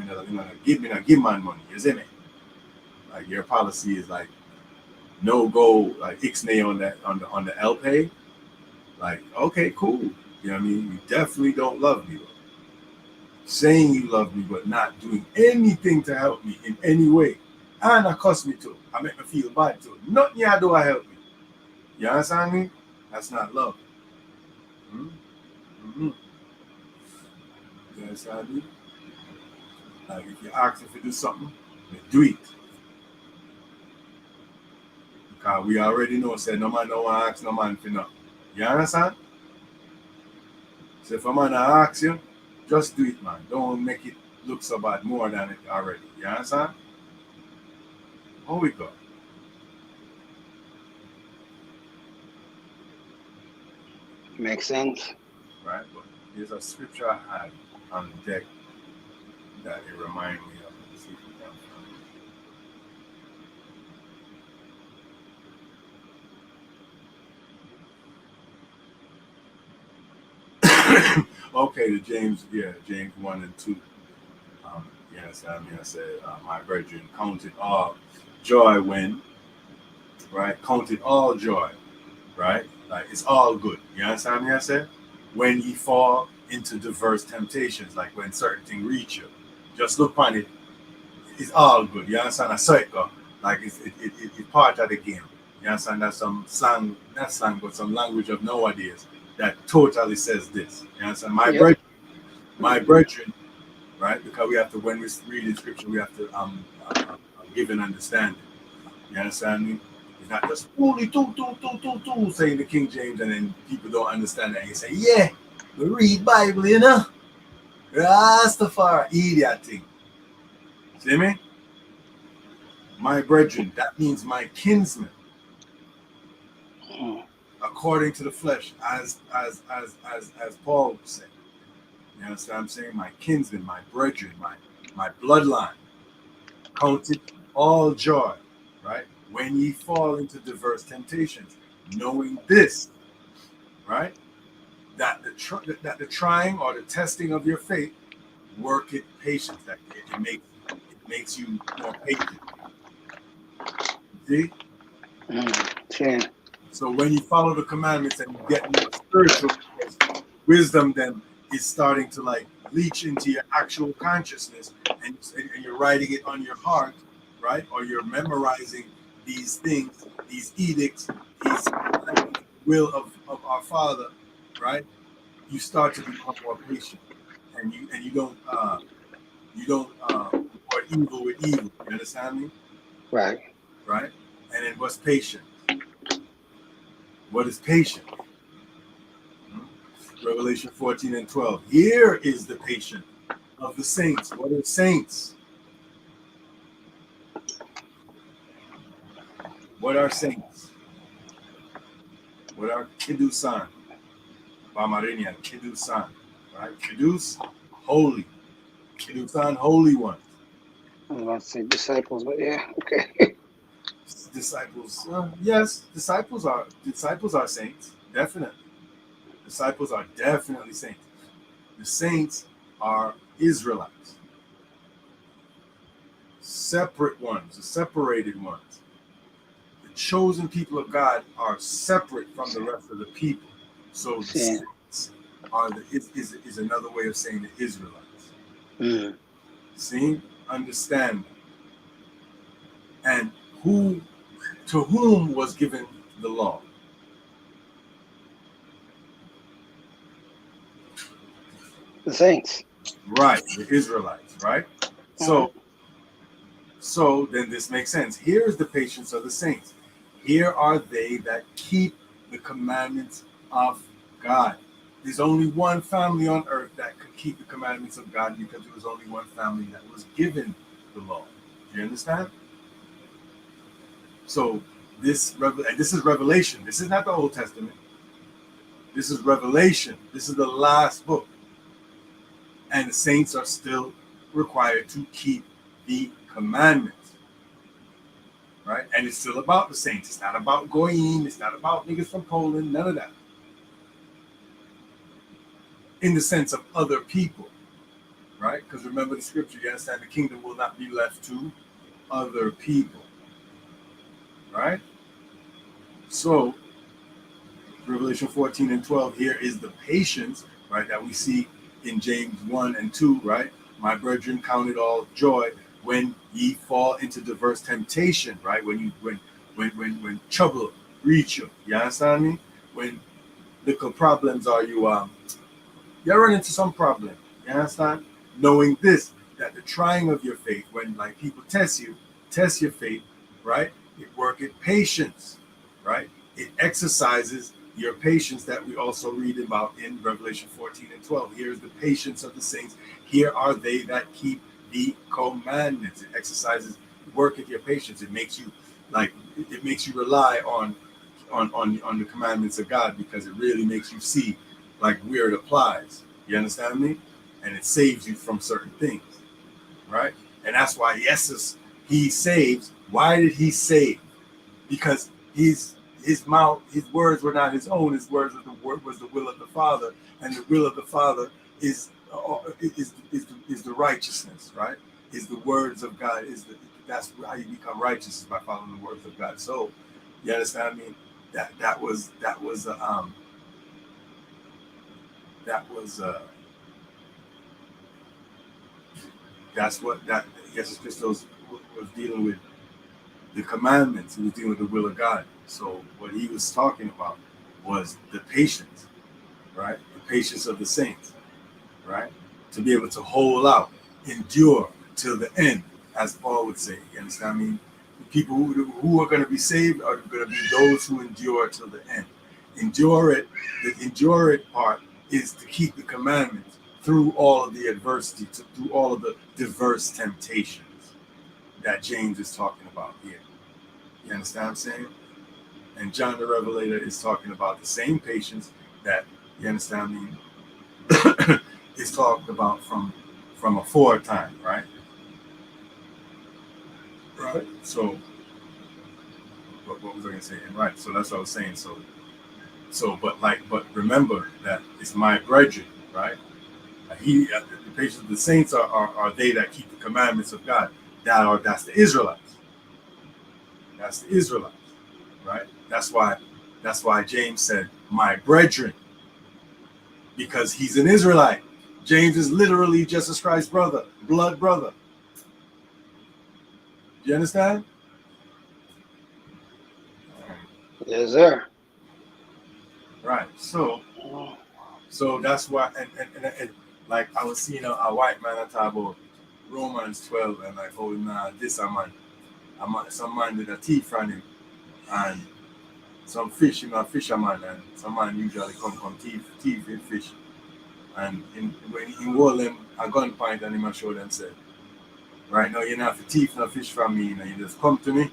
give man money, you see me? Like your policy is like no go, like ixnay on the LPay. Like, okay, cool. You know what I mean? You definitely don't love me. Saying you love me, but not doing anything to help me in any way. And I cost me to. I make me feel bad too. Nothing you do I help me. You understand me? That's not love. Mm-hmm. You understand me? Like if you ask if you do something, you do it. Because we already know, say no man don't ask no man for nothing. You understand? So if a man asks you, just do it, man. Don't make it look so bad more than it already. You understand? How we go? Makes sense. right? But there's a scripture I had on deck that it reminded me of. Let's see if we can find it. Okay, James 1 and 2. Yes, I mean, I said, my brethren, count it all joy when, right? Count it all joy, right? Like, it's all good. You understand me? I said, when ye fall into diverse temptations, like when certain things reach you, just look on it. It's all good. You understand? I saw it go. Like, it's part of the game. You understand? That's some slang, not slang, but some language of nowadays that totally says this. You understand? My brethren, right? Because we have to, when we read in scripture, we have to give an understanding. You understand me? It's not just saying the King James and then people don't understand that. And you say, yeah, we read Bible, you know? Rastafari, idiot thing. See me? My brethren, that means my kinsman, according to the flesh, as Paul said. You understand what I'm saying? My kinsman, my brethren, my bloodline. Count it all joy, right? When ye fall into diverse temptations, knowing this, right? That the trying or the testing of your faith worketh patience. That it makes you more patient. See? Yeah. So when you follow the commandments and you get more spiritual, wisdom then is starting to like leach into your actual consciousness, and you're writing it on your heart, right? Or you're memorizing these things, these edicts, these will of our Father, right? You start to become more patient, and you don't reward evil with evil. You understand me? Right. Right? And then what's patient? What is patient? Revelation 14 and 12. Here is the patient of the saints. What are saints? What are saints? What are Kidusan? Bamarinia, Kidusan. Right? Kidus, holy. Kidusan, holy ones. I was about to say disciples, but yeah, okay. Disciples. Yes, disciples are saints. Definitely. Disciples are definitely saints. The saints are Israelites. Separate ones, the separated ones. The chosen people of God are separate from the rest of the people. So the saints are is another way of saying the Israelites. See? Understand. And to whom was given the law? The saints. Right, the Israelites, right? So then this makes sense. Here is the patience of the saints. Here are they that keep the commandments of God. There's only one family on earth that could keep the commandments of God, because there was only one family that was given the law. Do you understand? So this is Revelation. This is not the Old Testament. This is Revelation. This is the last book. And the saints are still required to keep the commandments. Right? And it's still about the saints. It's not about Goyim. It's not about niggas from Poland. None of that. In the sense of other people. Right? Because remember the scripture, you understand, the kingdom will not be left to other people. Right? So, Revelation 14 and 12, here is the patience, right, that we see in James 1 and 2, right? My brethren, count it all joy when ye fall into diverse temptation, right? When trouble reach you. You understand me? When little problems are you run into some problem. You understand? Knowing this, that the trying of your faith, when like people test your faith, right? It worketh patience, right? It exercises your patience that we also read about in Revelation 14 and 12. Here is the patience of the saints. Here are they that keep the commandments. It exercises, worketh your patience. It makes you rely on on the commandments of God, because it really makes you see like where it applies. You understand me? And it saves you from certain things, right? And that's why he saves. Why did he save? Because his words were not his own. His words was the will of the Father, and the will of the Father is the righteousness, right? Is the words of God. That's how you become righteous, is by following the words of God. So, you understand me? That was that's what that Jesus Christos was dealing with. The commandments. He was dealing with the will of God. So what he was talking about was the patience, right? The patience of the saints, right? To be able to hold out, endure till the end, as Paul would say. You understand me? The people who are going to be saved are going to be those who endure till the end. Endure it. The endure it part is to keep the commandments through all of the adversity, through all of the diverse temptations that James is talking about here. You understand what I'm saying? And John the Revelator is talking about the same patience that, you understand me, is talked about from aforetime, right? Right. So, what was I going to say? And right. So that's what I was saying. But remember that it's my brethren, right? The patience of the saints are they that keep the commandments of God. That's the Israelites. That's the Israelites, right? That's why James said, my brethren, because he's an Israelite. James is literally Jesus Christ's brother, blood brother. You understand? Yes, sir. Right. So that's why, and like I was seeing a white man at about Romans 12, and like, oh nah, this a man, some man did a thief from him, and some fish, a fisherman, and some man usually come thief in fish. And when he hold them a gunpoint and him show them say, right now you don't have to thief no fish from me, you just come to me,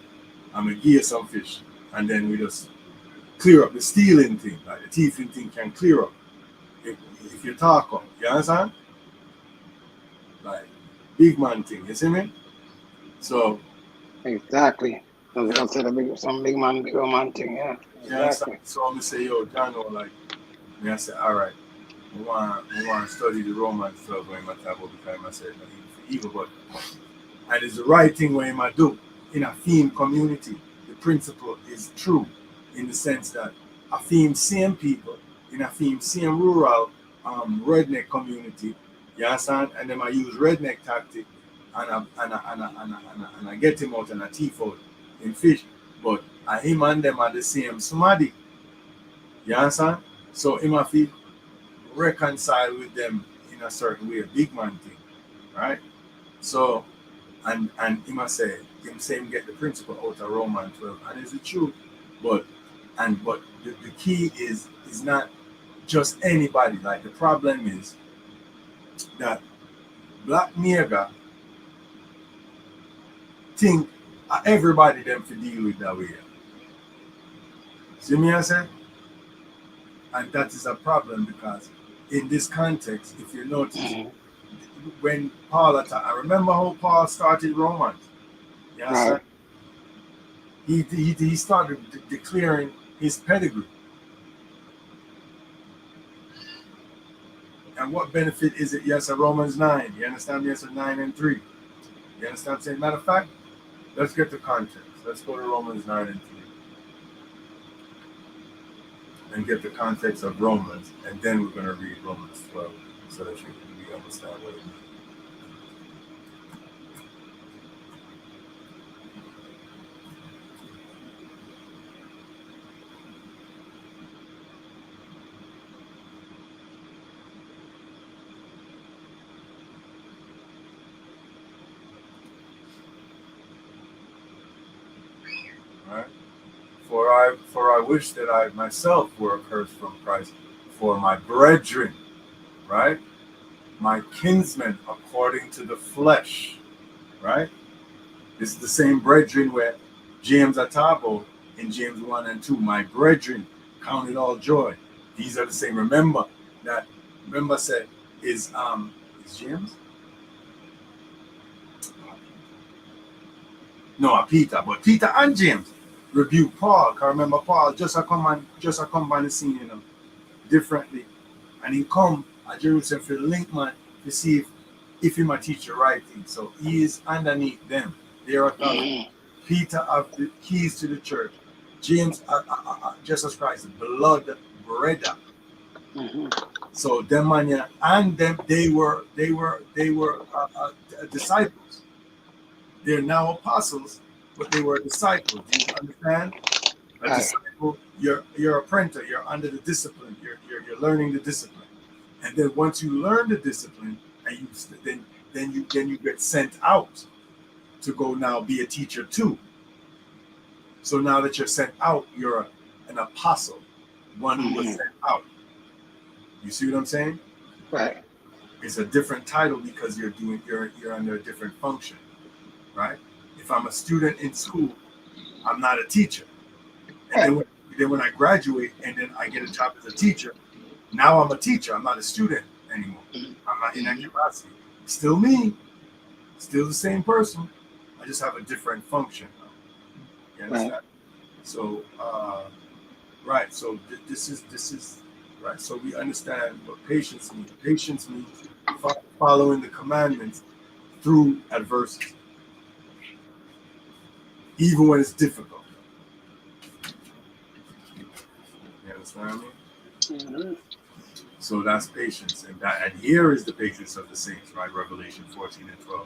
I'm gonna give you some fish. And then we just clear up the stealing thing, like the thieving thing can clear up if you talk up. You understand? Like big man thing, you see me? So Exactly. Some big man thing, yeah. Exactly. So I'm gonna say, yo, John, like, I say, all right, we want to study the Romans 12 when I talk about becoming myself evil, but and it's the right thing when I do in a theme community. The principle is true in the sense that a theme same people in a theme same rural redneck community, you understand? And then I use redneck tactic and I get him out and a thief out in fish, but him and them are the same somebody. You understand? So him have to reconcile with them in a certain way, a big man thing, right? So and he must say him get the principle out of Romans 12, and it's the truth. But the key is not just anybody. Like the problem is that black nigga think everybody them to deal with that way. See me I say? And that is a problem because in this context, if you notice, when Paul attacked, I remember how Paul started Romans. Yes, right. He started declaring his pedigree. And what benefit is it? Yes, a Romans 9. You understand? Yes, a 9 and 3. You understand what I'm saying? Matter of fact, let's get the context. Let's go to Romans 9 and 3. And get the context of Romans, and then we're going to read Romans 12 so that you understand what it means. Right? For I wish that I myself were accursed from Christ for my brethren, right? My kinsmen according to the flesh, right? This is the same brethren where James Atabo in James 1 and 2. My brethren, count it all joy. These are the same. Remember said is James? No, Peter, but Peter and James rebuke Paul. Cause remember Paul just a come on the scene, differently. And he come at Jerusalem for the link man to see if he might teach the right thing. So he is underneath them. They are authority. Peter have the keys to the church. James, Jesus Christ, blood brother. So them man, and them they were disciples. They're now apostles, but they were disciples. Do you understand? A disciple, you're a apprentice. You're under the discipline. You're learning the discipline. And then once you learn the discipline, and you get sent out to go now be a teacher too. So now that you're sent out, you're an apostle, one who was sent out. You see what I'm saying? Right. It's a different title because you're under a different function, right? If I'm a student in school, I'm not a teacher. And then when I graduate and then I get a job as a teacher, now I'm a teacher. I'm not a student anymore. I'm not in that capacity. Still me, still the same person. I just have a different function. You understand? Right. So, right. So this is right. So we understand what patience means. Patience means following the commandments through adversity, even when it's difficult. You understand what I mean? Mm-hmm. So that's patience, and here is the patience of the saints, right? Revelation 14 and 12. You know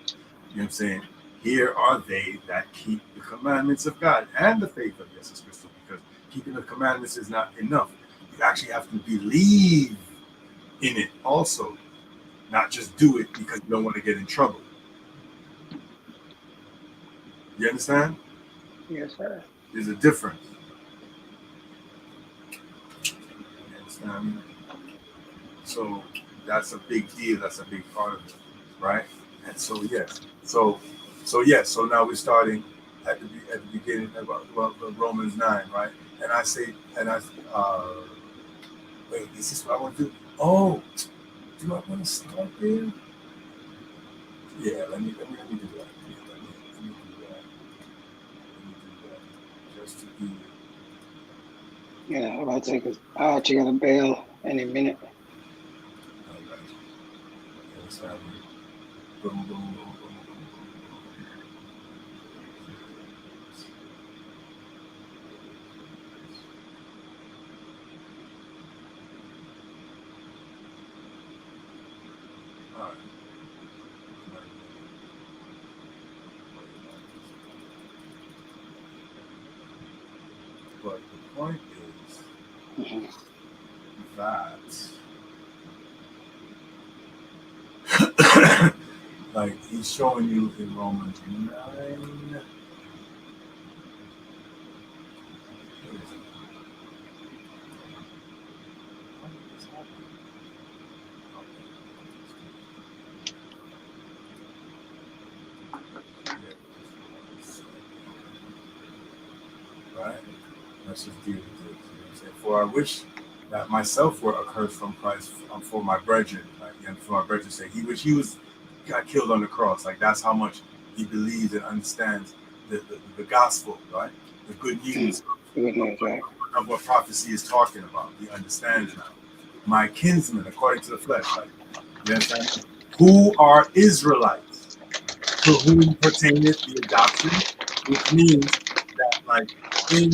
what I'm saying? Here are they that keep the commandments of God and the faith of Jesus Christ, because keeping the commandments is not enough. You actually have to believe in it also, not just do it because you don't want to get in trouble. You understand? Yes, sir. There's a difference. You understand? So that's a big deal. That's a big part of it, right? And so yes, so now we're starting at the beginning about Romans 9, right? And I say, wait, is this what I want to do? Oh, do I want to start there? Yeah, let me do that. Let me do that. Just to be. Yeah, I'll take us. Archie got a bail any minute. Boom, boom, boom, boom. All right. But the point is that like he's showing you in Romans 9. Right? Let's just deal with this. For I wish that myself were accursed from Christ for my brethren, like, and for my brethren's sake. He got killed on the cross. Like that's how much he believes and understands the gospel, right? The good news of what prophecy is talking about. He understands now. My kinsmen, according to the flesh, like you understand? Who are Israelites, to whom pertaineth the adoption, which means that like in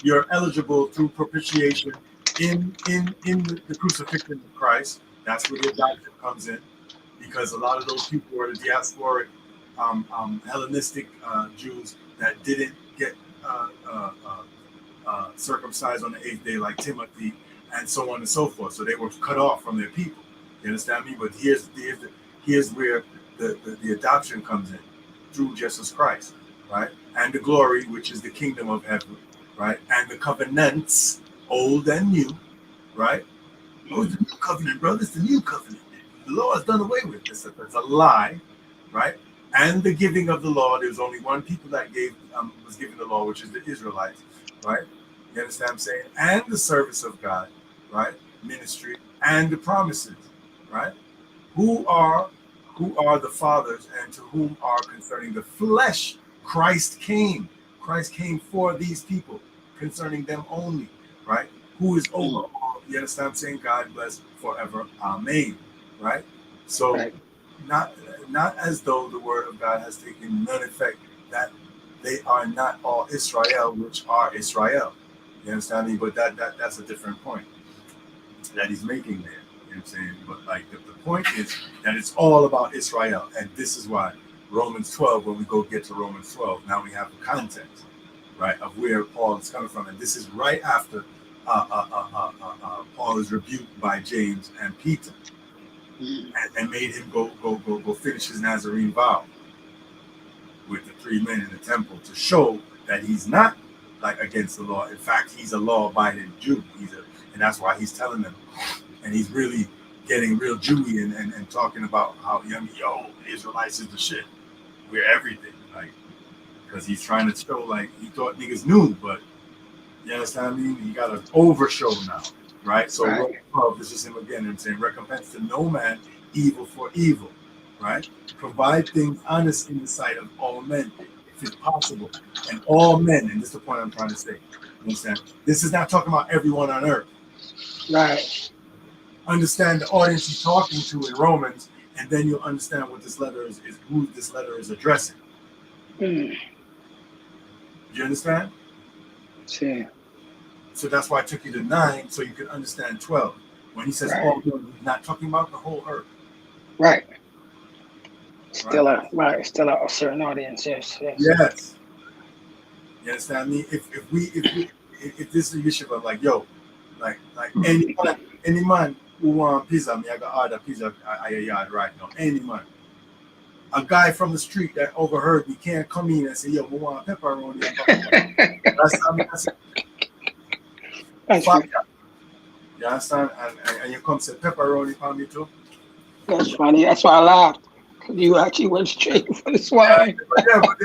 you're eligible through propitiation in the crucifixion of Christ. That's where the adoption comes in, because a lot of those people were the diasporic Hellenistic Jews that didn't get circumcised on the 8th day like Timothy and so on and so forth. So they were cut off from their people. You understand me? But here's where the adoption comes in through Jesus Christ, right? And the glory, which is the kingdom of heaven, right? And the covenants, old and new, right? Oh, it's the new covenant, brother. It's the new covenant. The law is done away with. It's a lie, right? and the giving of the law. There's only one people that was given the law, which is the Israelites, right? You understand what I'm saying? And the service of God, right? Ministry and the promises, right? Who are the fathers, and to whom are concerning the flesh Christ came. Christ came for these people, concerning them only, right? Who is over all. You understand what I'm saying? God bless forever. Amen. Right? So Right. not as though the word of God has taken none effect, that they are not all Israel, which are Israel. You understand me? But that's a different point that he's making there. You know what I'm saying? But like the point is that it's all about Israel. And this is why Romans 12, when we get to Romans 12, now we have the context, right, of where Paul is coming from. And this is right after Paul is rebuked by James and Peter, and made him go finish his Nazarene vow with the 3 men in the temple, to show that he's not like against the law. In fact, he's a law-abiding Jew. And that's why he's telling them, and he's really getting real Jewy and talking about how the Israelites is the shit. We're everything, like, because he's trying to show like he thought niggas knew, but you understand what I mean? You got to overshow now, right? So Right. this is him again. I'm saying recompense to no man evil for evil, right? Provide things honest in the sight of all men, if it's possible, and all men. And this is the point I'm trying to say. You understand? This is not talking about everyone on earth. Right. Understand the audience he's talking to in Romans, and then you'll understand what this letter is who this letter is addressing. Mm. You understand? See. So that's why I took you to 9, so you can understand 12. When he says Right. all, he's not talking about the whole earth. Right. Still a certain audience. Yes. Yes. You understand me? If this is the issue of like, yo, like any man who want pizza, me I got order pizza at your yard right now. Any man. A guy from the street that overheard me can't come in and say, yo, we want pepperoni. That's how I say. That's Fuck funny. that. You understand? And you come say pepperoni for me too. That's funny. That's why I laughed. You actually went straight for the swine. Yeah, but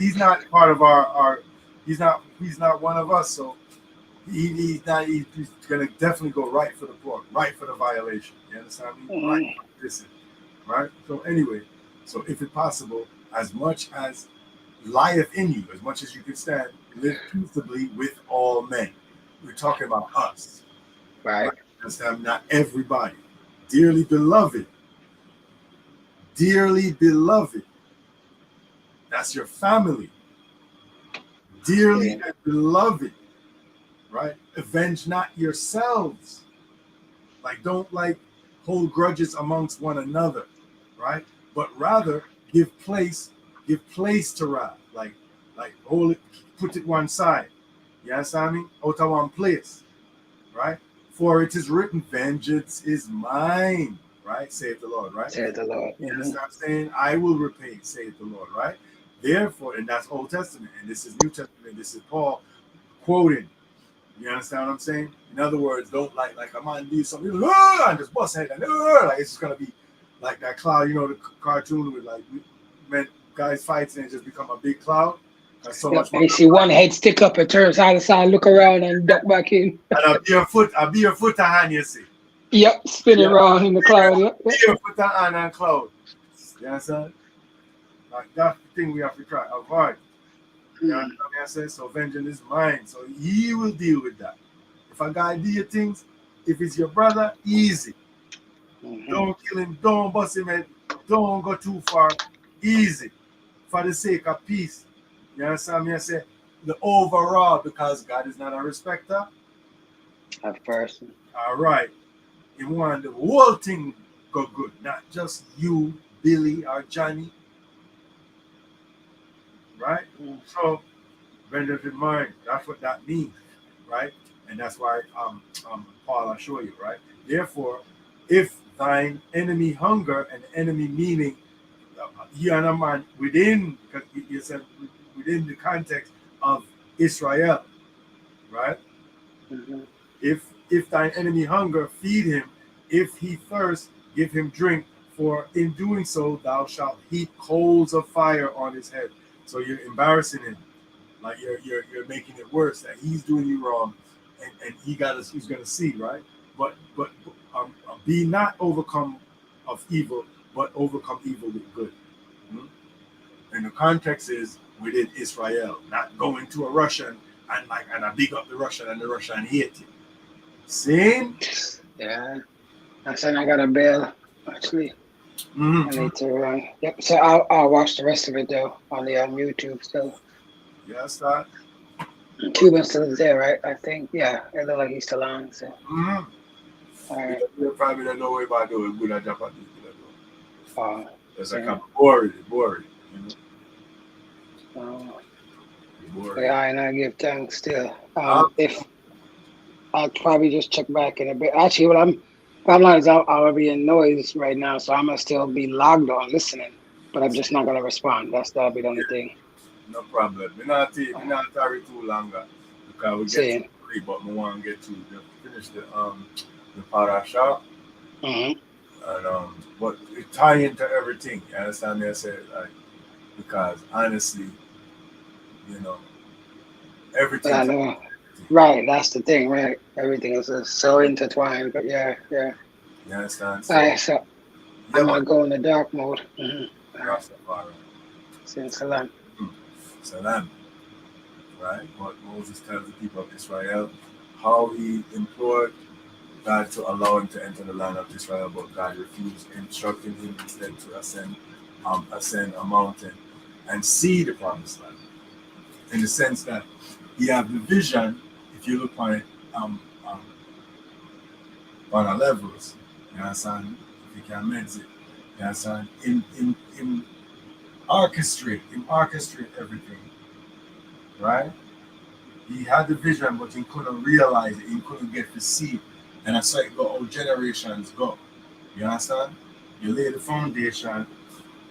he's not part of our he's not one of us, so he's gonna definitely go right for the pork, right for the violation. You understand me? Mm-hmm. Right. Listen. Right? So anyway, so if it's possible, as much as lieth in you, as much as you can stand, live peaceably with all men. We're talking about us. Right. Understand? Not everybody. Dearly beloved. Dearly beloved. That's your family. Dearly beloved. Right? Avenge not yourselves. Like, don't hold grudges amongst one another. Right? But rather give place to wrath. Like hold it, put it one side. You understand me? Out of one place. Right? For it is written, vengeance is mine. Right? Saith the Lord, right? Saith the Lord. You understand what I'm saying? I will repay, saith the Lord, right? Therefore, and that's Old Testament, and this is New Testament, this is Paul quoting. You understand what I'm saying? In other words, don't like a man do something and just bust head and like it's just gonna be like that cloud, the cartoon with like men guys fighting and just become a big cloud. That's so much You see one head stick up, it turns side to side, look around and duck back in. And I'll be your foot to hand, you see. Yep, spinning around in the cloud. Yep. Be your foot to hand and cloud. You understand? Like that's the thing we have to try avoid. You know what I say? So vengeance is mine. So he will deal with that. If a guy do your things, if it's your brother, easy. Don't kill him, don't bust him head, don't go too far. Easy. For the sake of peace. You understand me? I say the overall, because God is not a respecter of person. All right. He want the whole thing go good, not just you, Billy, or Johnny. Right? So, vengeance in mind. That's what that means, right? And that's why Paul, I'll show you, right? Therefore, if thine enemy hunger, and enemy meaning you and a man within, because you said within the context of Israel, right? If thine enemy hunger, feed him. If he thirst, give him drink. For in doing so, thou shalt heap coals of fire on his head. So you're embarrassing him, like you're making it worse that he's doing you wrong, and he's gonna see, right? But be not overcome of evil, but overcome evil with good. Hmm? And the context is within Israel, not going to a Russian and I big up the Russian and the Russian hate it. Same. Yeah. I said I got a bail. Actually, I Mm-hmm. need to run. Yep. So I'll watch the rest of it though on the YouTube. So Yes, that. Cuban's still there, right? I think. Yeah. It look like he's still on. So Mm-hmm. all right. You probably don't know about doing good at Japanese. It's like So, I'm bored. You know, uh, but bored. I and I give thanks still. Um, If I'll probably just check back in a bit. Actually, what I'm not is I'll be in noise right now, so I'm gonna still be logged on listening, but I'm just not gonna respond. That'll be the only thing. no problem. We not tarry too longer because we get to Saying. three, but we want to get to finish the parasha Mm-hmm. and but it tie into everything. You understand me? I said like because honestly, you know, everything. I know. Right, that's the thing, right? Everything is so intertwined, but yeah, yeah. You understand? All So right, so yeah, I'm man. gonna go in the dark mode. Mm-hmm. All right, Rastafari. since salam. Salam. Right? What Moses tells the people of Israel, how he implored God to allow him to enter the land of Israel, but God refused, instructing him instead to ascend a mountain and see the promised land. In the sense that he have the vision, if you look on it on a levels, you understand? If you can meds it, you understand? In orchestrate everything, right? He had the vision, but he couldn't realize it. He couldn't get to see it. And that's how it go. How generations go. You understand? You lay the foundation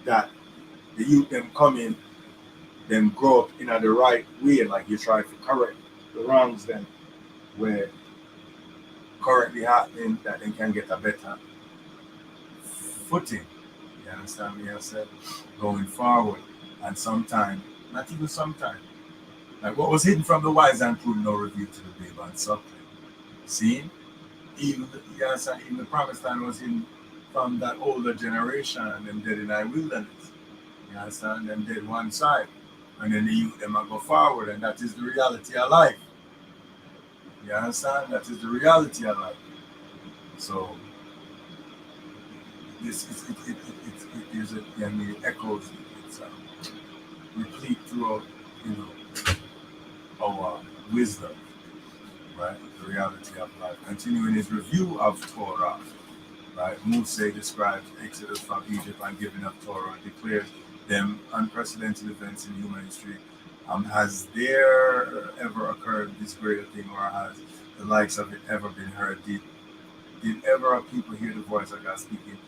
that the youth them come in, them grow up in the right way, like you try to correct the wrongs then where currently happening that they can get a better footing. You understand me? I said going forward. And sometime, not even sometime, like what was hidden from the wise and prudent no revealed to the babe and suckling. See? Even yes, and even the promised land was in from that older generation and them dead in our wilderness. You understand? Them dead one side. And then the youth them a go forward, and that is the reality of life. You understand? That is the reality of life. So this it is I mean it echoes it's replete throughout, you know, our wisdom, right? The reality of life. Continuing his review of Torah. Right? Moses describes Exodus from Egypt and giving up Torah and declares them unprecedented events in human history. Has there ever occurred this greater thing, or has the likes of it ever been heard? Did ever a people hear the voice of God speaking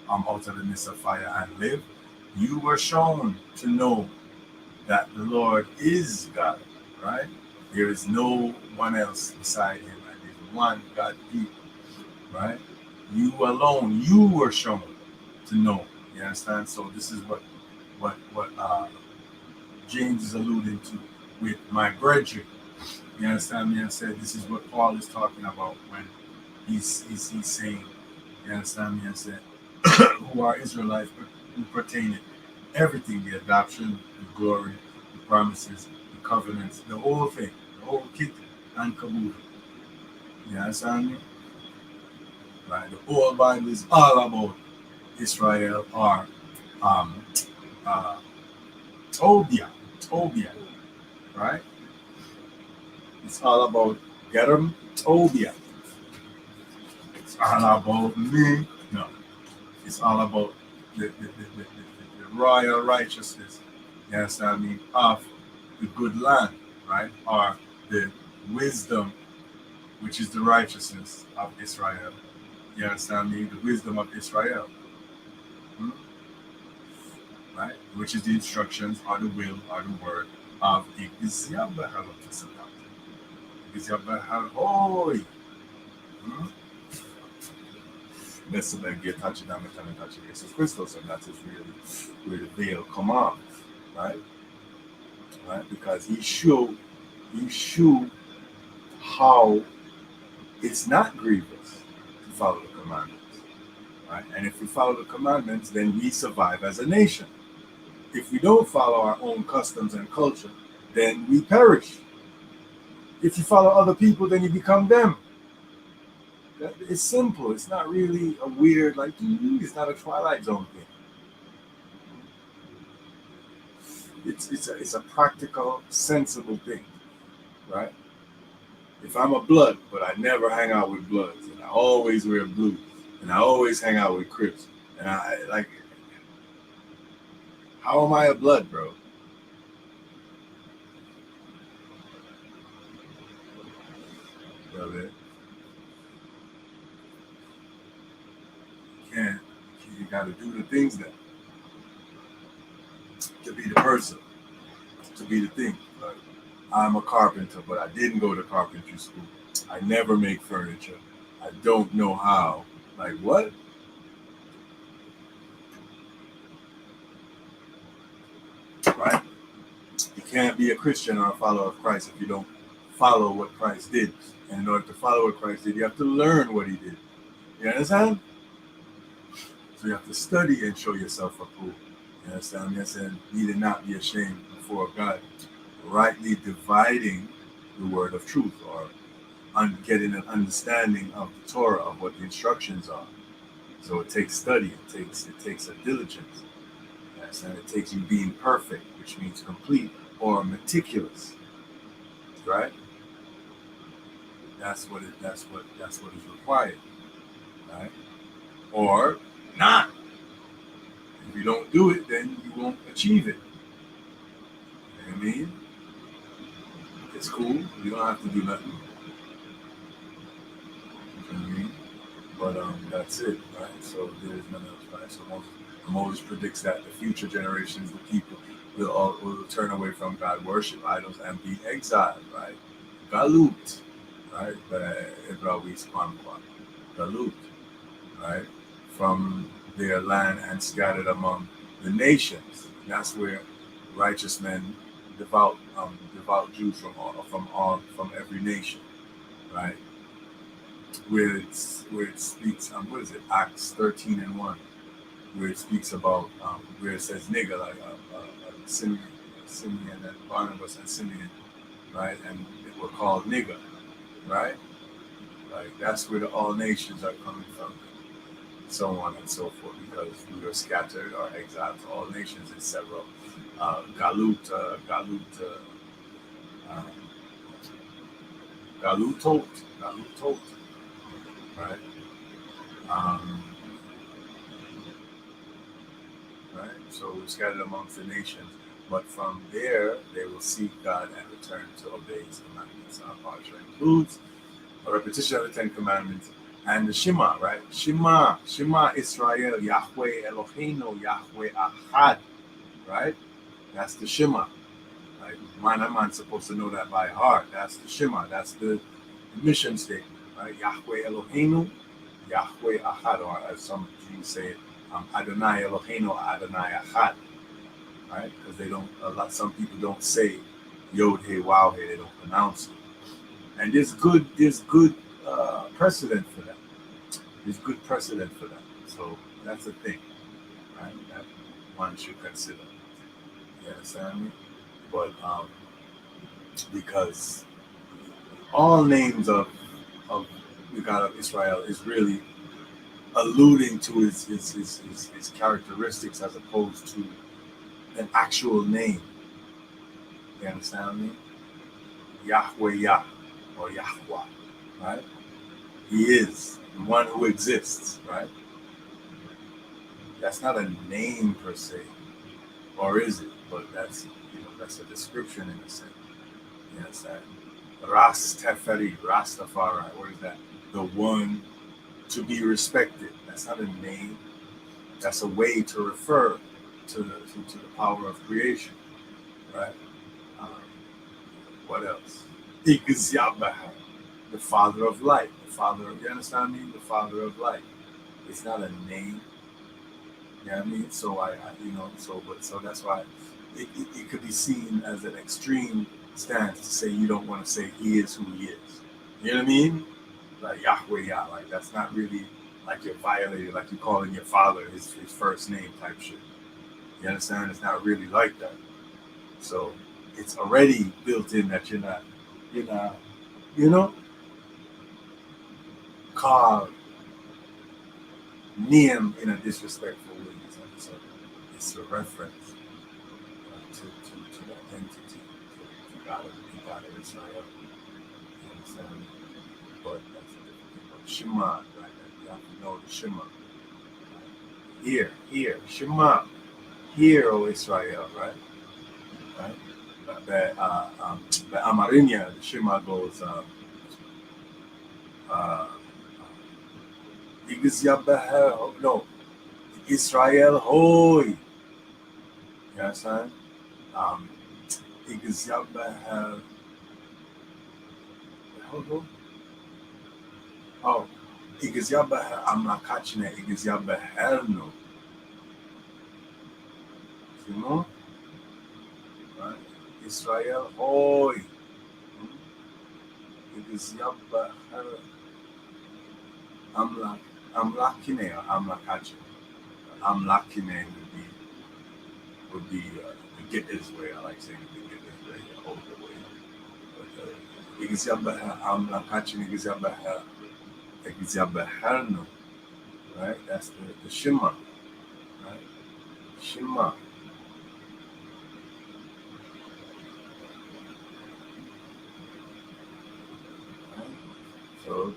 out of the midst of fire and live? You were shown to know that the Lord is God, right? There is no one else beside him, and there's one God people, right? You alone, you were shown to know. You understand? So this is what James is alluding to with my brethren. You understand me? I said this is what Paul is talking about when he's saying, you understand me? I said, who are Israelites who pertain to everything, the adoption, the glory, the promises, the covenants, the whole thing, the whole kit and caboodle. You understand me? Right? The whole Bible is all about Israel or um, uh, Tobia, right? It's all about Gedem, Tobia. It's all about me. No, it's all about the royal righteousness, you understand me, of the good land, right? Or the wisdom, which is the righteousness of Israel. You understand me? The wisdom of Israel. Hmm? Right? Which is the instructions or the will or the word of Hoy. get touching them and touching Jesus Christos, and that is really where the veil come off, right? Right? Because he showed how it's not grievous to follow the commandments, right? And if we follow the commandments, then we survive as a nation. If we don't follow our own customs and culture, then we perish. If you follow other people, then you become them. It's simple. It's not really a weird, like, it's not a Twilight Zone thing. It's a practical, sensible thing, right? If I'm a blood, but I never hang out with bloods, and I always wear blue, and I always hang out with Crips, and I like, how am I a blood, bro? Brother, you gotta do the things that to be the person, to be the thing. Like, I'm a carpenter, but I didn't go to carpentry school. I never make furniture. I don't know how. Like, what? Right? You can't be a Christian or a follower of Christ if you don't follow what Christ did. And in order to follow what Christ did, you have to learn what he did. You understand? So you have to study and show yourself approved. You understand? Yes, and need not be ashamed before God, rightly dividing the word of truth, or getting an understanding of the Torah, of what the instructions are. So it takes study, it takes a diligence. Yes, and it takes you being perfect, which means complete or meticulous. Right? That's what is required. Right? Or not. If you don't do it, then you won't achieve it. You know what I mean? It's cool. You don't have to do nothing. You know what I mean? But that's it, right? So there's nothing else, right? So Moses predicts that the future generations, the people, will turn away from God, worship idols, and be exiled, right? Galut, right? Galut, right? From their land and scattered among the nations. And that's where righteous men, devout Jews from every nation, right? Where it speaks, what is it? Acts 13:1, where it speaks about where it says nigger, like Simeon and Barnabas and Simeon, right? And they were called nigger, right? Like, that's where the all nations are coming from, so on and so forth, because we were scattered or exiled to all nations in several galutot, right? Right? So we're scattered amongst the nations, but from there they will seek God and return to obey His commandments. Our parasha includes a repetition of the Ten Commandments and the Shema, right? Shema Israel, Yahweh Eloheinu, Yahweh Ahad, right? That's the Shema. Like, man's supposed to know that by heart. That's the Shema. That's the mission statement, right? Yahweh Eloheinu, Yahweh Ahad, or as some Jews say it, Adonai Eloheinu, Adonai Ahad, right? Because some people don't say Yod He Waw He, they don't pronounce it. And there's good precedent for that. There's good precedent for that. So that's a thing, right? That one should consider. You understand me? But because all names of the God of Israel is really alluding to his characteristics as opposed to an actual name. You understand me? Yahweh Yah, or Yahweh, right? He is the one who exists, right? That's not a name per se, or is it? But that's a description in a sense. You understand? Rastafari, what is that? The one to be respected. That's not a name. That's a way to refer to the power of creation, right? What else? Igzyabaha, the Father of light. You understand me? The Father of light, It's not a name. You know what I mean? So so that's why it could be seen as an extreme stance to say you don't want to say he is who he is. You know what I mean? Like Yahweh Yah, like that's not really like you're violating, like you're calling your father his first name type shit. You understand? It's not really like that. So it's already built in that you're not, you know, called name in a disrespectful way. So it's a reference to that entity, to God of Israel. You understand? But that's a different thing. But Shema, right? You have to know the Shema. Right? Here, Shema. Hear, O Israel, right? Right? The Amarinya, the Shema goes, no, Israel hoy. You understand? Igzyabbah, oh, Igzyabbah Amlakachne, Igzyabbah Helno. You know? Right? Israel hoy. Igzyabbah Amlakine or Amlakachne. Amlakine would be the get his way. I like saying the get his way, the hold the way. But Igzyabbah Amlakachne, Igzyabbah Helno. Right? That's the Shema. Right? Shema. Right? So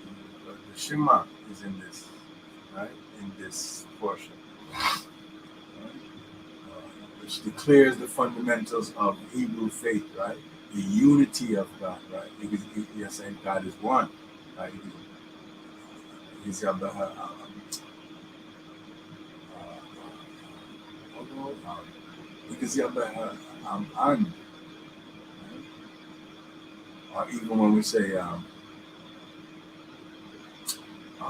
the Shema is in this, right? In this portion, right? Which declares the fundamentals of Hebrew faith, right? The unity of God, right? You're saying God is one, right? He's an, or even when we say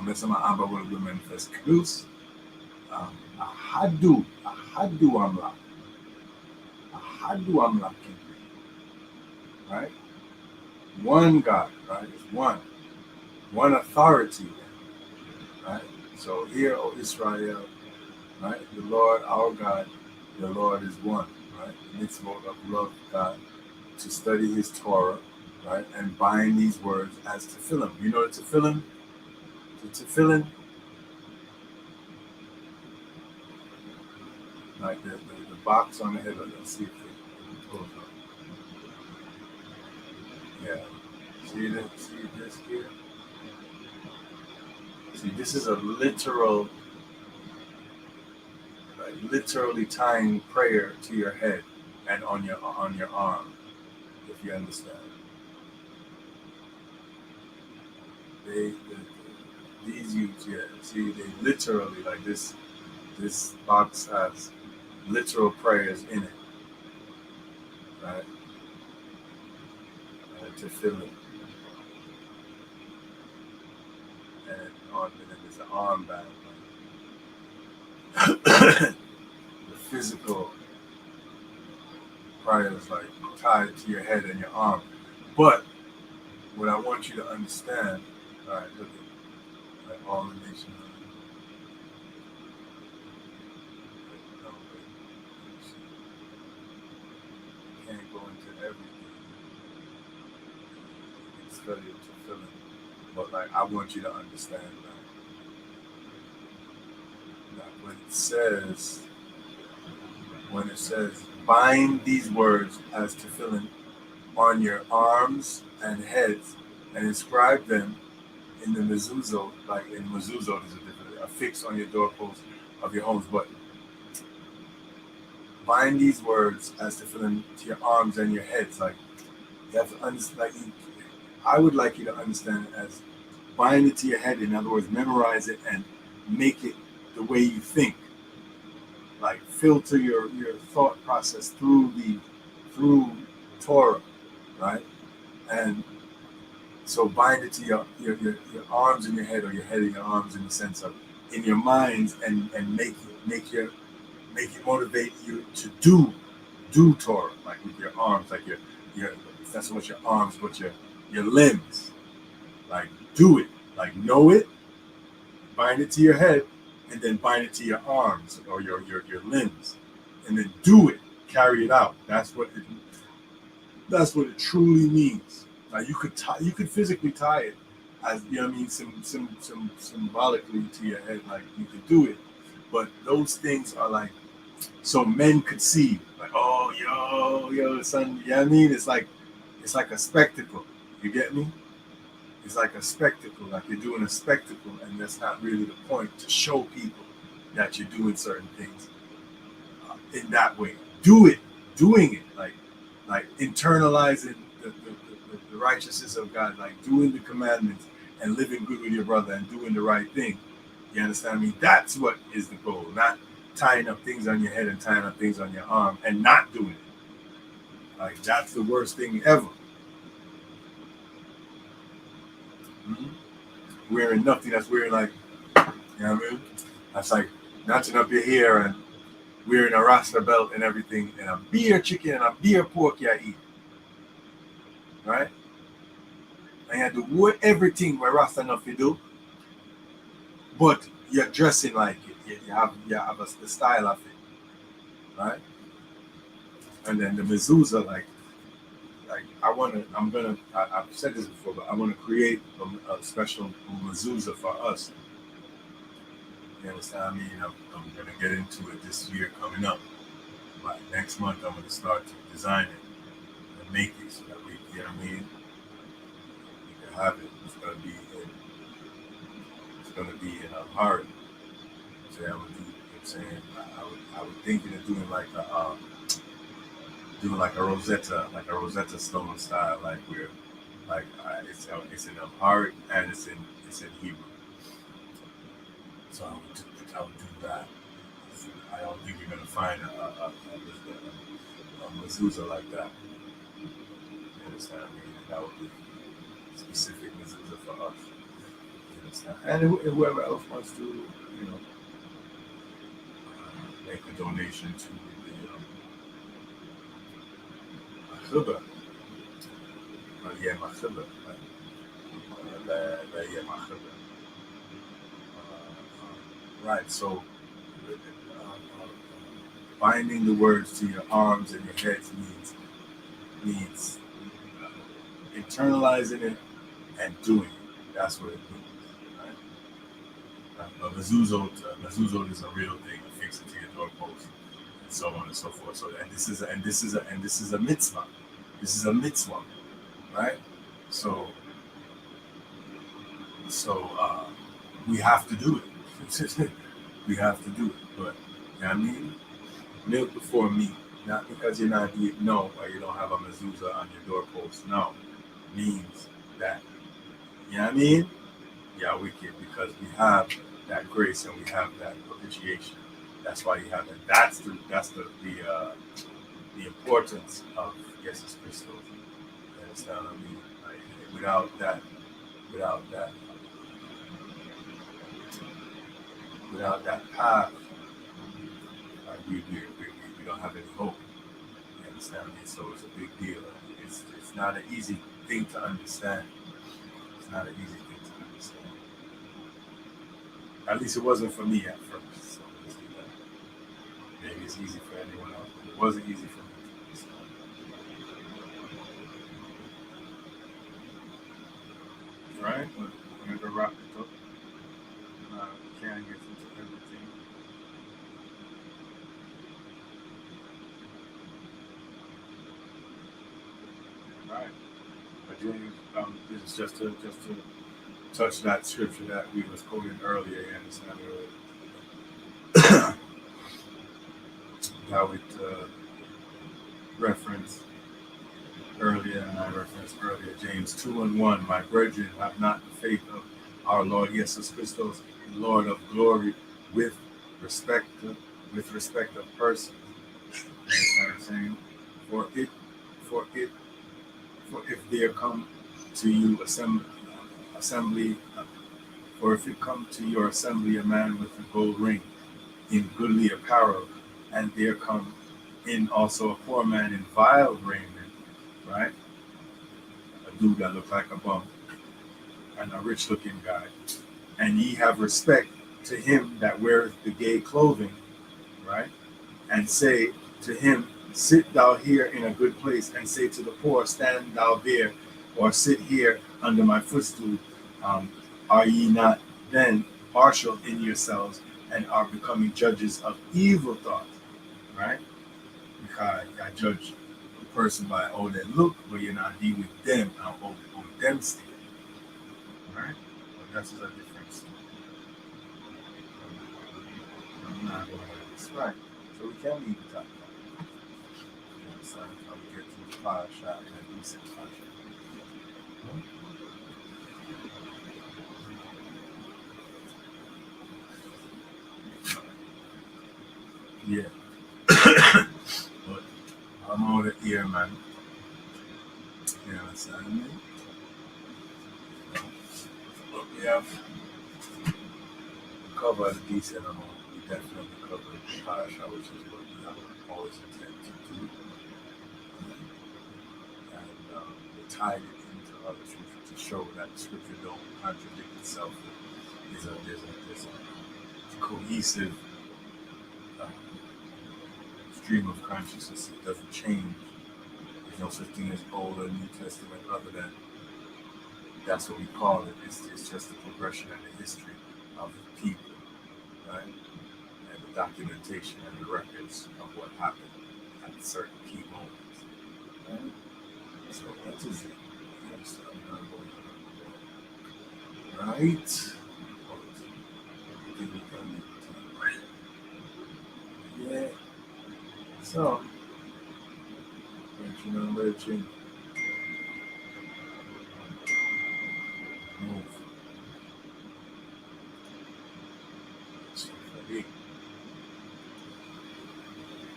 mesama amba will manifest kedus, ahadu amla, right? One God, right? It's one authority, right? So here, O Israel, right? The Lord, our God, the Lord is one, right? The mitzvot of love God, to study His Torah, right, and bind these words as tefillin. You know the tefillin? The tefillin, like the box on the head of it. Let's see if it pulls up. Yeah. See this here? See, this is a literal, like literally tying prayer to your head and on your arm, if you understand. These youths, yeah. See, they literally, like this box has literal prayers in it, right? To fill it. And then there's an armband. Like, the physical prayers like tied to your head and your arm. But what I want you to understand, all right, look at like all the nations. Can't go into everything. It's failure to fill it. But like I want you to understand that when it says bind these words as tefillin on your arms and heads and inscribe them in the mezuzot, like in mezuzot is a fix on your doorpost of your homes, but bind these words as tefillin to your arms and your heads. Like you have to understand, like I would like you to understand it as bind it to your head. In other words, memorize it and make it the way you think. Like filter your thought process through Torah, right? And so bind it to your arms and your head, or your head and your arms, in the sense of in your minds and make it motivate you to do Torah, like with your arms, like your it's not so much your arms, but your limbs. Like do it, like know it, bind it to your head, and then bind it to your arms or your limbs, and then do it, carry it out. That's what it truly means. Like you could physically tie it, as you know what I mean, some symbolically to your head, like you could do it, but those things are like so men could see, like, oh, yo, son, you know what I mean? It's like a spectacle. You get me? It's like a spectacle, like you're doing a spectacle, and that's not really the point, to show people that you're doing certain things in that way. Doing it, like internalizing the righteousness of God, like doing the commandments and living good with your brother and doing the right thing. You understand me? That's what is the goal, not tying up things on your head and tying up things on your arm and not doing it. Like that's the worst thing ever. Mm-hmm. Wearing nothing, that's wearing like, you know what I mean? That's like notching up your hair and wearing a Rasta belt and everything, and a beer chicken and a beer pork you eat. Right? And you have to do everything where Rasta nothing do, but you're dressing like it. You have the style of it. Right? And then the mezuzah, like I've said this before, but I want to create a special mezuzah for us. You understand? I mean, I'm going to get into it this year coming up. Like next month, I'm going to start to design it and make it so that we, you know what I mean? We can have it. It's going to be in a heart. So I would do, you know what I'm saying? I would thinking of doing like a Rosetta Stone style, like where, like it's in Amharic and it's in Hebrew. So I would do that. I don't think you're gonna find a mezuzah like that. You understand? I mean, that would be a specific mezuzah for us. You understand? And whoever else wants to, you know, make a donation to the chubba. Right, so binding the words to your arms and your heads means internalizing it and doing it. That's what it means. Right? Mezuzot is a real thing. Affix it to your doorpost and so on and so forth. So this is a mitzvah. This is a mitzvah, right? So we have to do it. We have to do it. But you know what I mean? Milk before meat. Not because you're not eating, no, or you don't have a mezuzah on your doorpost. No. Means that, you know what I mean? Yeah, wicked, because we have that grace and we have that propitiation. That's why you have that. That's the importance of Jesus Christos. You understand what I mean? Like, without that path, we don't have any hope. You understand me? So it's a big deal. It's not an easy thing to understand. It's not an easy thing to understand. At least it wasn't for me at first. So let's do that. Maybe it's easy for anyone else, but it wasn't easy for me to understand. Right? But we're gonna wrap it up. Can't get into everything. Right. But James, this is just to touch that scripture that we was quoting earlier. You understand? How it referenced earlier, and I referenced earlier, James 2:1. My brethren, have not the faith of our Lord Jesus Christos, Lord of glory, with respect of persons. You understand what I'm saying? For if there come to you assembly or if it come to your assembly a man with a gold ring, in goodly apparel, and there come in also a poor man in vile raiment, right? A dude that looked like a bum, and a rich looking guy. And ye have respect to him that weareth the gay clothing, right? And say to him, sit thou here in a good place, and say to the poor, stand thou there, or sit here under my footstool. Are ye not then partial in yourselves, and are becoming judges of evil thoughts, right? Because I judge a person by how they look, but you're not dealing with them and how them stay, right? But that's just a difference. I'm not going to this, right? So we can leave the top. So I'll get to the fire shot and a decent fire shot. Yeah. But I'm out of here, man. You understand me? But we have covered a decent amount. We definitely covered fire shot, which is what we have always intended to do. And we tied it into other scripture to show that the scripture don't contradict itself. There's a cohesive stream of consciousness. It doesn't change. There's no such thing as Old or New Testament other than that's what we call it. It's just the progression and the history of the people, right? And the documentation and the records of what happened at certain key moments. Right? So that is it. Right? Yeah. So, you know,